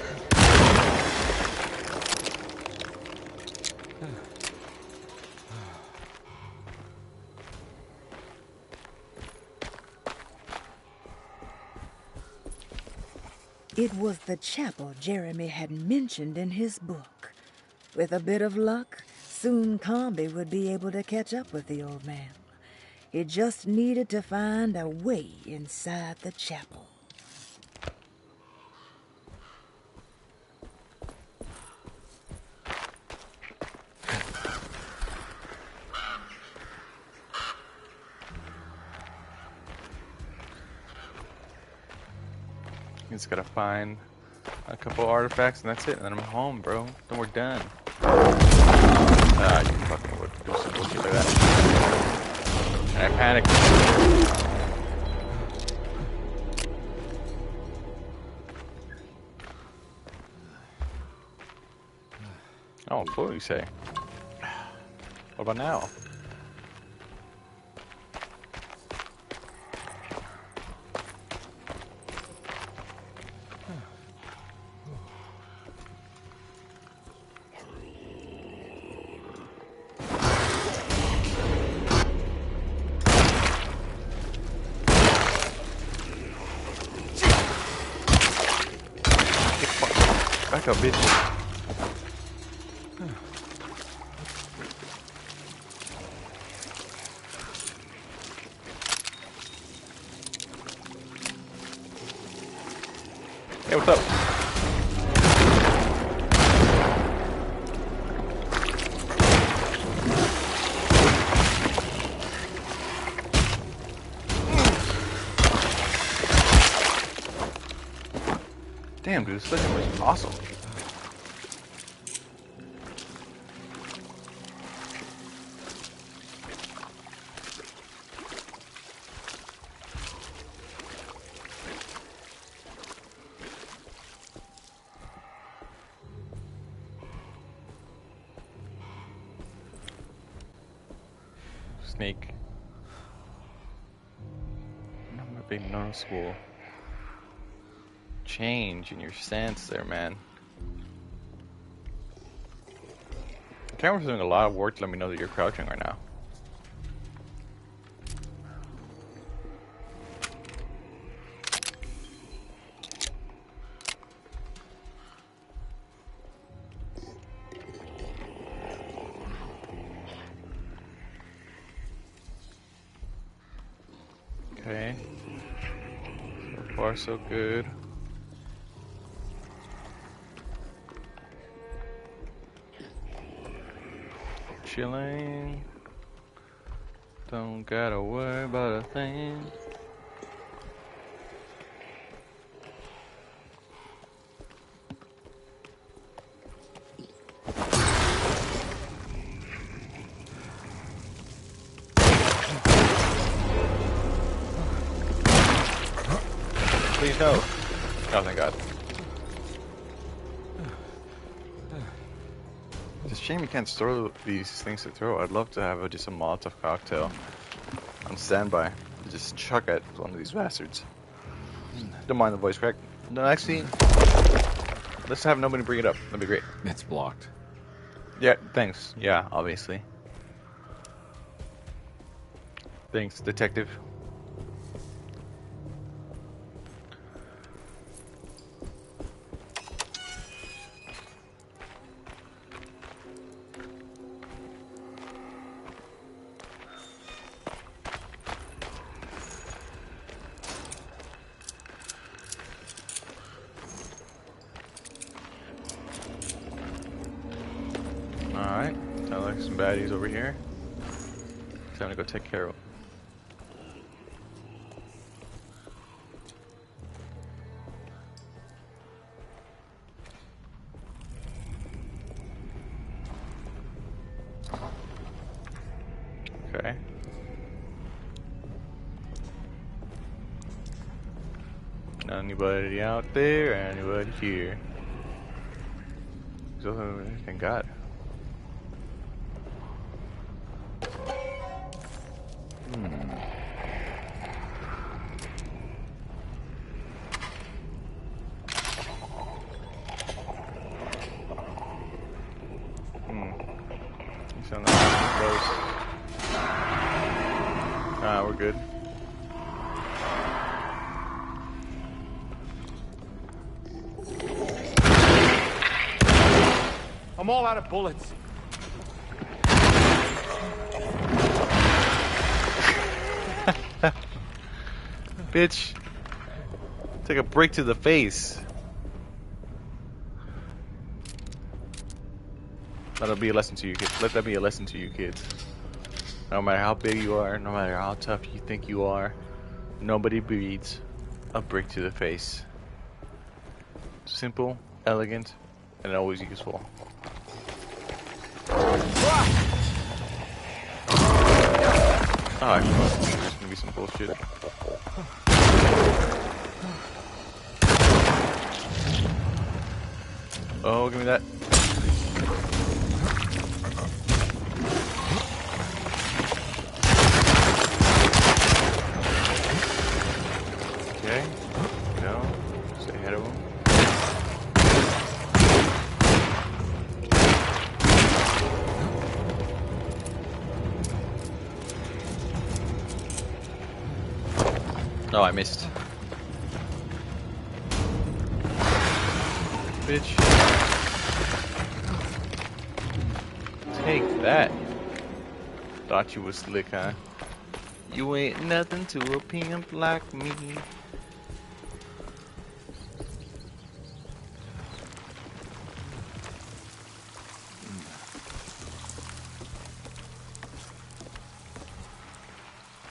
It was the chapel Jeremy had mentioned in his book. With a bit of luck, Soon Carnby would be able to catch up with the old man. He just needed to find a way inside the chapel. Just gotta find a couple artifacts and that's it, and then I'm home, bro. Then we're done. Ah, you fucking would do some bullshit like that. And I panicked. Oh, cool, you say. What about now? Back up, bitch. Hey, what's up? Damn, dude, this looking was awesome. Snake. Not a big noticeable change in your stance there, man. The camera's doing a lot of work to let me know that you're crouching right now. Okay. So far, so good. Chilling. Don't gotta worry about a thing. Please no. Oh, thank God. It's a shame you can't store these things to throw. I'd love to have just a Molotov cocktail on standby to just chuck at one of these bastards. Don't mind the voice crack. No, actually, let's have nobody bring it up. That'd be great. It's blocked. Yeah, thanks. Yeah, obviously. Thanks, detective. Alright, I like some baddies over here. Time to go take care of them. Okay. Anybody out there? Anybody here? Thank God. Sound close. We're good. I'm all out of bullets. Bitch. Take a brick to the face. That'll be a lesson to you kids. Let that be a lesson to you kids. No matter how big you are, no matter how tough you think you are, nobody beats a brick to the face. Simple, elegant, and always useful. Oh, I thought this was gonna be some bullshit. Oh, give me that. Okay. No. Stay ahead of him. Oh, I missed. Bitch. Take that. Thought you was slick, huh? You ain't nothing to a pimp like me.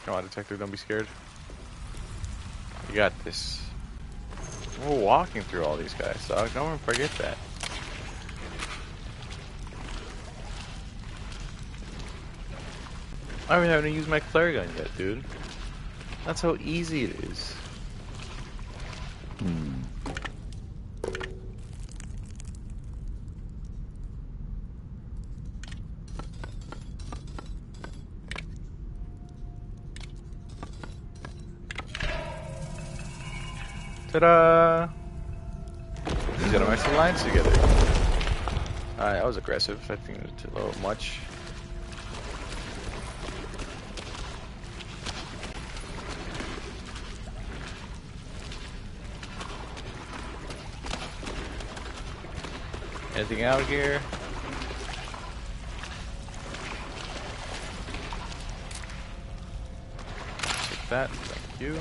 Come on, detective, don't be scared. You got this. We're walking through all these guys, dog. Don't ever forget that. I haven't even used my flare gun yet, dude. That's how easy it is. Ta-da! He's got a nice lines together. Alright, that was aggressive. I think it was a little much. Anything out here? Take that, thank you.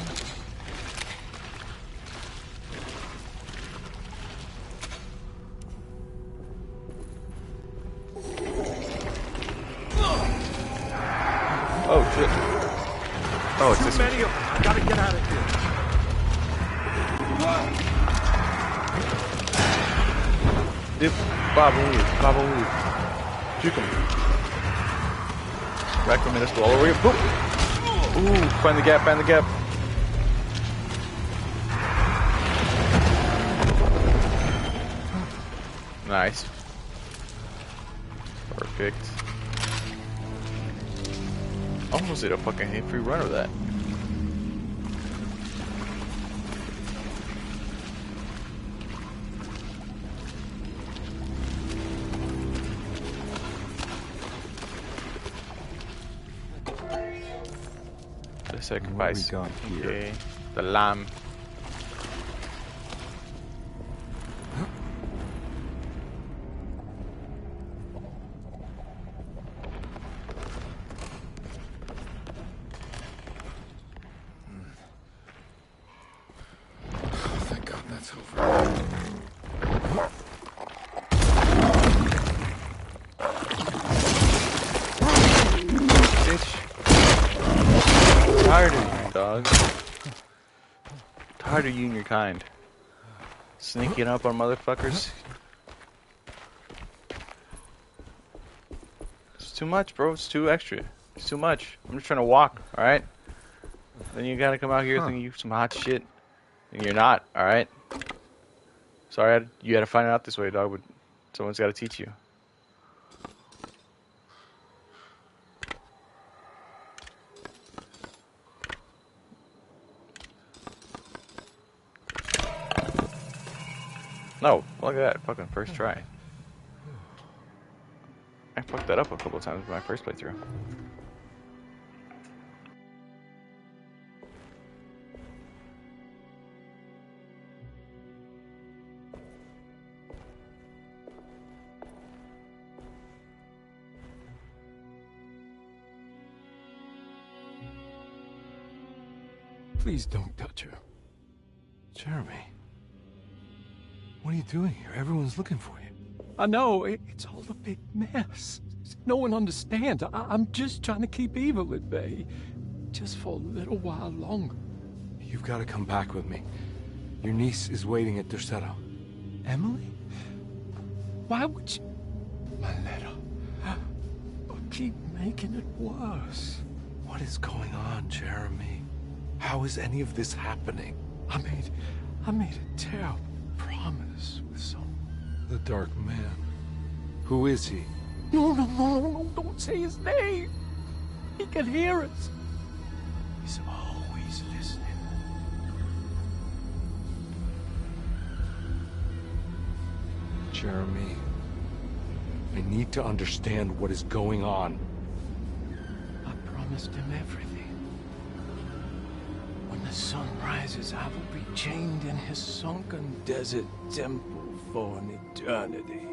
Oh shit. Oh, it's this one. Too many of them. I gotta get out of here. Dip, bob and weave, bob and weave. Juke him. Rack him in this all over here. Boom! Ooh, find the gap, find the gap. Nice. Perfect. Almost did a fucking hit free run of that. The sacrifice. Okay. The lamb. Tired of you and your kind. Sneaking up on motherfuckers. It's too much, bro. It's too extra. It's too much. I'm just trying to walk, alright? Then you gotta come out here thinking you some hot shit. And you're not, alright? Sorry, you had to find out this way, dog, but someone's gotta teach you. No, look at that. Fucking first try. I fucked that up a couple of times in my first playthrough. Please don't touch her. Jeremy, what are you doing here? Everyone's looking for you. I know, it's all a big mess. No one understands. I'm just trying to keep evil at bay. Just for a little while longer. You've got to come back with me. Your niece is waiting at Derceto. Emily? Why would you... My letter. I'll keep making it worse. What is going on, Jeremy? How is any of this happening? I made a terrible promise with someone. The Dark Man. Who is he? No, don't say his name. He can hear us. He's always listening. Jeremy, I need to understand what is going on. I promised him everything. When the sun rises, I will be chained in his sunken desert temple for an eternity.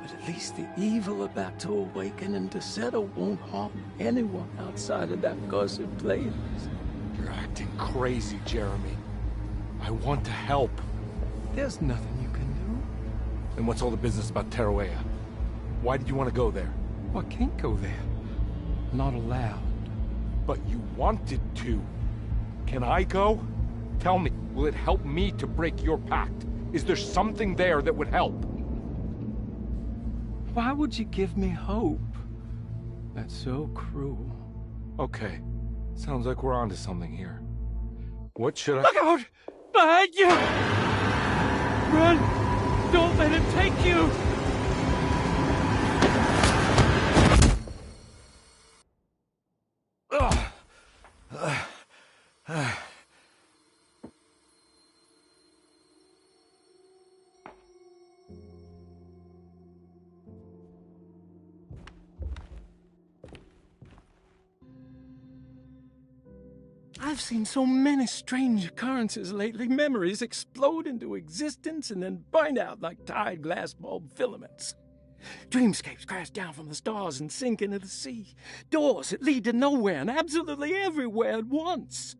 But at least the evil about to awaken in Derceto won't harm anyone outside of that cursed place. You're acting crazy, Jeremy. I want to help. There's nothing you can do. Then what's all the business about Teruea? Why did you want to go there? I can't go there. Not allowed. But you wanted to. Can I go? Tell me, will it help me to break your pact? Is there something there that would help? Why would you give me hope? That's so cruel. Okay. Sounds like we're onto something here. What should I... Look out! Behind you! Run! Don't let him take you! I've seen so many strange occurrences lately. Memories explode into existence and then burn out like tired glass bulb filaments. Dreamscapes crash down from the stars and sink into the sea. Doors that lead to nowhere and absolutely everywhere at once.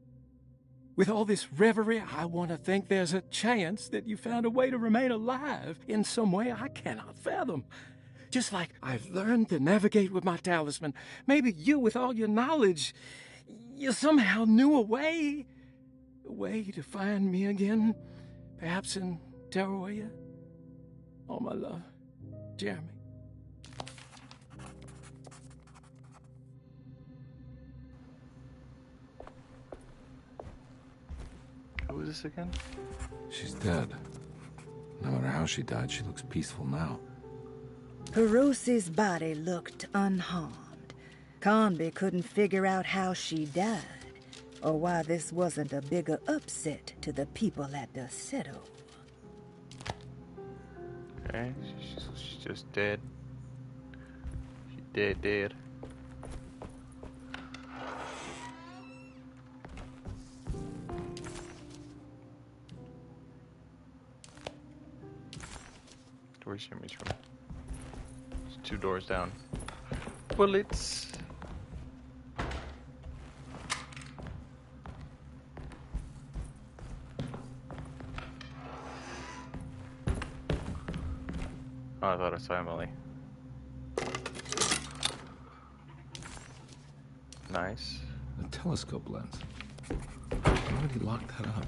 With all this reverie, I want to think there's a chance that you found a way to remain alive in some way I cannot fathom. Just like I've learned to navigate with my talisman. Maybe you, with all your knowledge, you somehow knew a way to find me again, perhaps in Teruea. All my love, Jeremy. Who is this again? She's dead. No matter how she died, she looks peaceful now. Perosi's body looked unharmed. Carnby couldn't figure out how she died, or why this wasn't a bigger upset to the people at Derceto. Okay, she's just dead. She's dead. Where's Jimmy's room? It's 2 doors down. Bullets. Oh, I thought I saw Emily. Nice. A telescope lens. Why would he lock that up?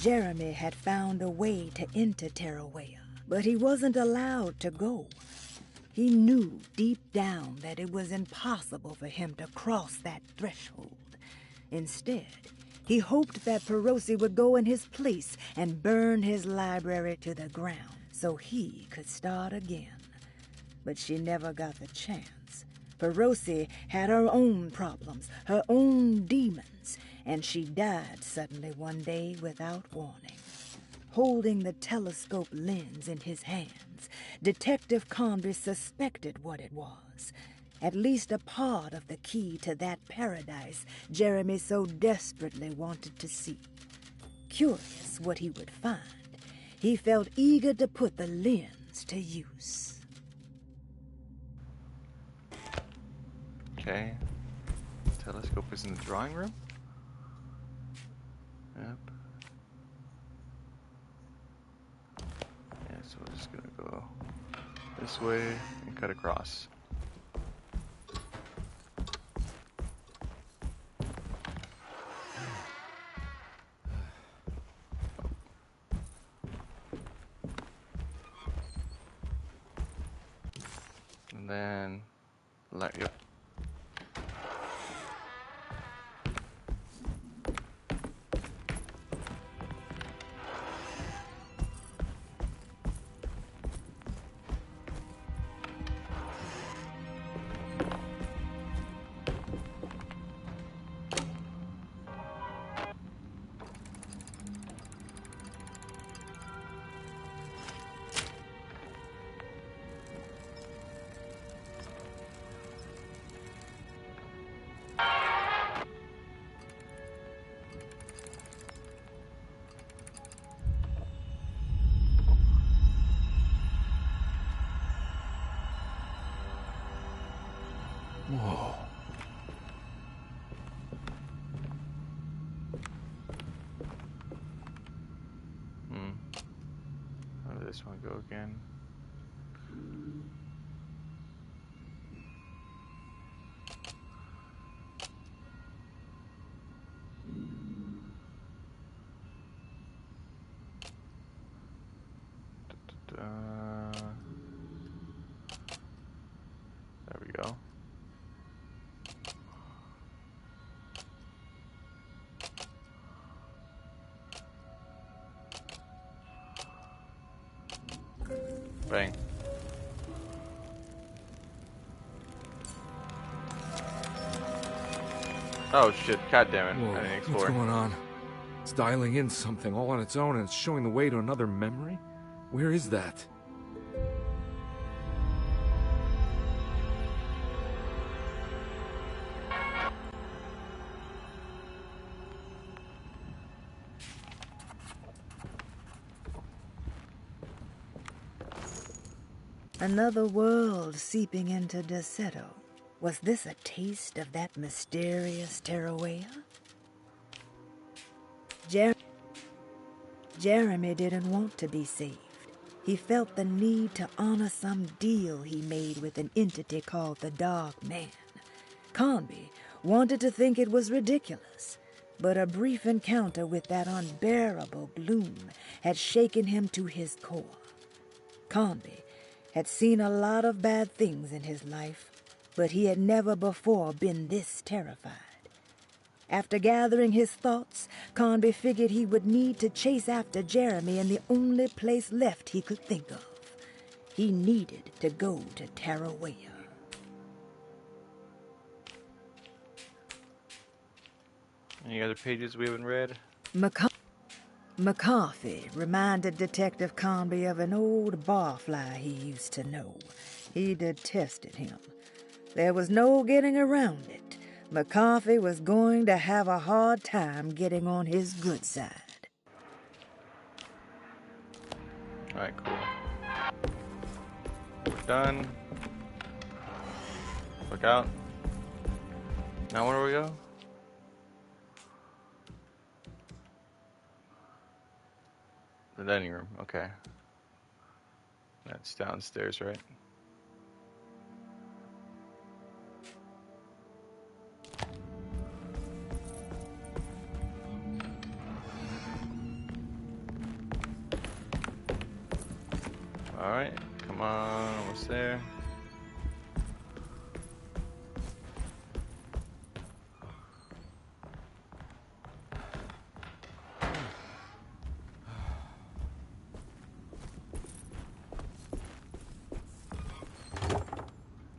Jeremy had found a way to enter Teruea, but he wasn't allowed to go. He knew deep down that it was impossible for him to cross that threshold. Instead, he hoped that Perosi would go in his place and burn his library to the ground so he could start again. But she never got the chance. Perosi had her own problems, her own demons, and she died suddenly one day without warning. Holding the telescope lens in his hands, Detective Carnby suspected what it was. At least a part of the key to that paradise Jeremy so desperately wanted to see. Curious what he would find, he felt eager to put the lens to use. Okay. Telescope is in the drawing room? Yep. Yeah, so we're just gonna go this way and cut across. And then let you. Whoa. How did this one go again? There we go. Bang. Oh shit, god damn it. Whoa, I didn't explore. what's going on? It's dialing in something all on its own and it's showing the way to another memory? Where is that? Another world seeping into Desetto. Was this a taste of that mysterious Terrawea? Jeremy didn't want to be saved. He felt the need to honor some deal he made with an entity called the Dark Man. Carnby wanted to think it was ridiculous, but a brief encounter with that unbearable gloom had shaken him to his core. Carnby had seen a lot of bad things in his life, but he had never before been this terrified. After gathering his thoughts, Carnby figured he would need to chase after Jeremy in the only place left he could think of. He needed to go to Terrawea. Any other pages we haven't read? McCarthy reminded Detective Carnby of an old barfly he used to know. He detested him. There was no getting around it. McCarthy was going to have a hard time getting on his good side. Alright, cool. We're done. Look out. Now where do we go? The dining room, okay. That's downstairs, right? Alright, come on, almost there.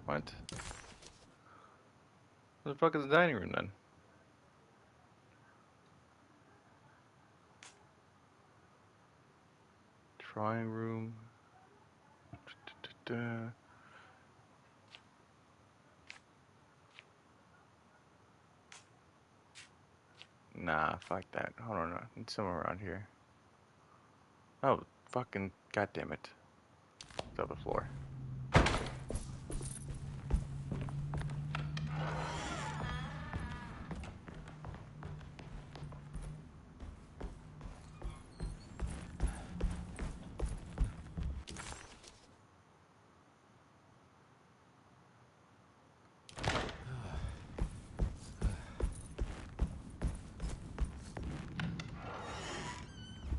What? What the fuck is the dining room then? Drawing room. Nah, fuck that. Hold on, it's somewhere around here. Oh, fucking goddamn it. It's on the floor.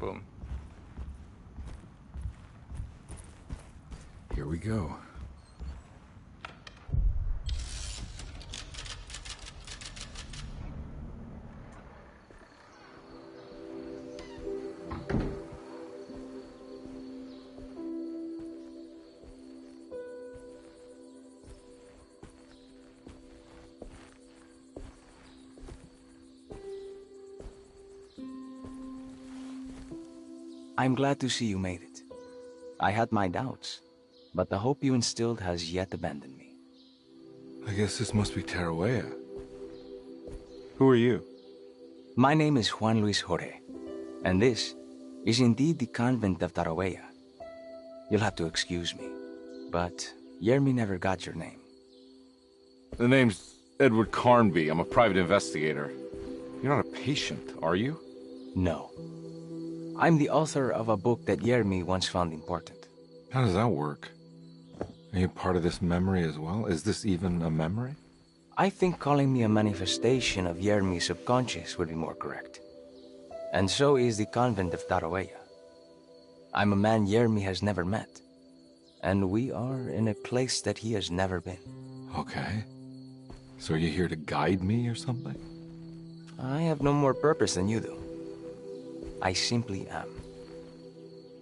Boom. Here we go. I'm glad to see you made it. I had my doubts, but the hope you instilled has yet abandoned me. I guess this must be Tarawea. Who are you? My name is Juan Luis Jorge, and this is indeed the convent of Tarawea. You'll have to excuse me, but Yermi never got your name. The name's Edward Carnby. I'm a private investigator. You're not a patient, are you? No. I'm the author of a book that Yermi once found important. How does that work? Are you part of this memory as well? Is this even a memory? I think calling me a manifestation of Yermi's subconscious would be more correct. And so is the convent of Tarawea. I'm a man Yermi has never met, and we are in a place that he has never been. Okay. So are you here to guide me or something? I have no more purpose than you do. I simply am.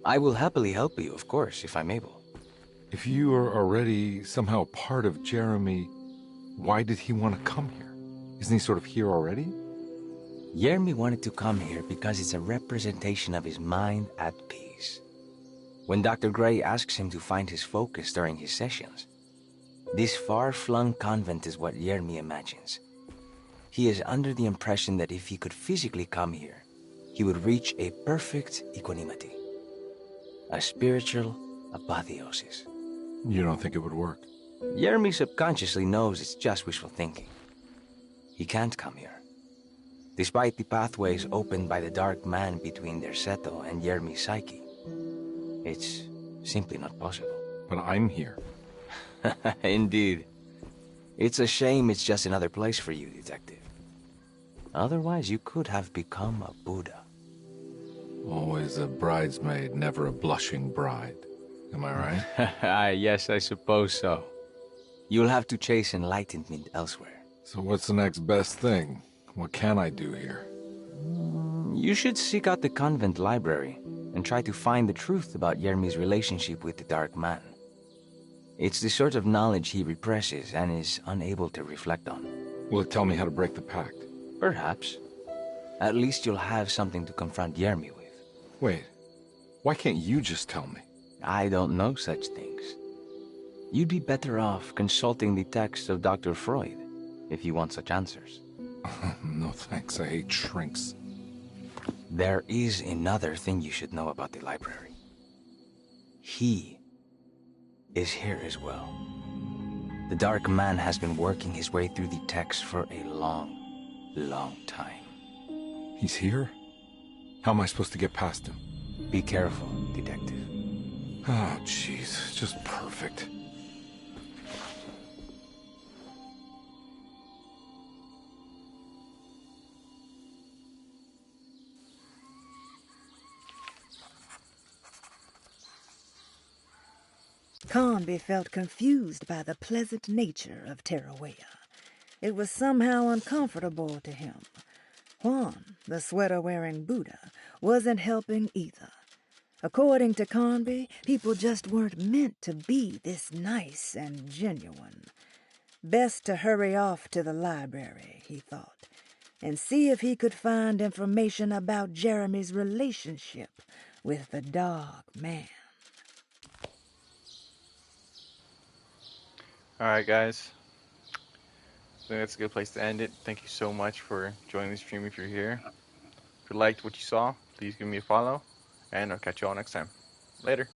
I will happily help you, of course, if I'm able. If you are already somehow part of Jeremy, why did he want to come here? Isn't he sort of here already? Yermi wanted to come here because it's a representation of his mind at peace. When Dr. Gray asks him to find his focus during his sessions, this far-flung convent is what Yermi imagines. He is under the impression that if he could physically come here, he would reach a perfect equanimity. A spiritual apotheosis. You don't think it would work? Yermi subconsciously knows it's just wishful thinking. He can't come here. Despite the pathways opened by the dark man between Derceto and Yermi's psyche, it's simply not possible. But I'm here. Indeed. It's a shame it's just another place for you, Detective. Otherwise, you could have become a Buddha. Always a bridesmaid, never a blushing bride. Am I right? Yes, I suppose so. You'll have to chase enlightenment elsewhere. So what's the next best thing? What can I do here? You should seek out the convent library and try to find the truth about Yermi's relationship with the Dark Man. It's the sort of knowledge he represses and is unable to reflect on. Will it tell me how to break the pact? Perhaps. At least you'll have something to confront Yermi with. Wait, why can't you just tell me? I don't know such things. You'd be better off consulting the text of Dr. Freud if you want such answers. No thanks, I hate shrinks. There is another thing you should know about the library. He is here as well. The Dark Man has been working his way through the text for a long time. He's here? How am I supposed to get past him? Be careful, Detective. Oh, jeez, just perfect. Carnby felt confused by the pleasant nature of Tarawea. It was somehow uncomfortable to him. Juan, the sweater-wearing Buddha, wasn't helping either. According to Carnby, people just weren't meant to be this nice and genuine. Best to hurry off to the library, he thought, and see if he could find information about Jeremy's relationship with the Dark Man. Alright, guys. I think that's a good place to end it. Thank you so much for joining the stream if you're here. If you liked what you saw, please give me a follow, and I'll catch you all next time. Later.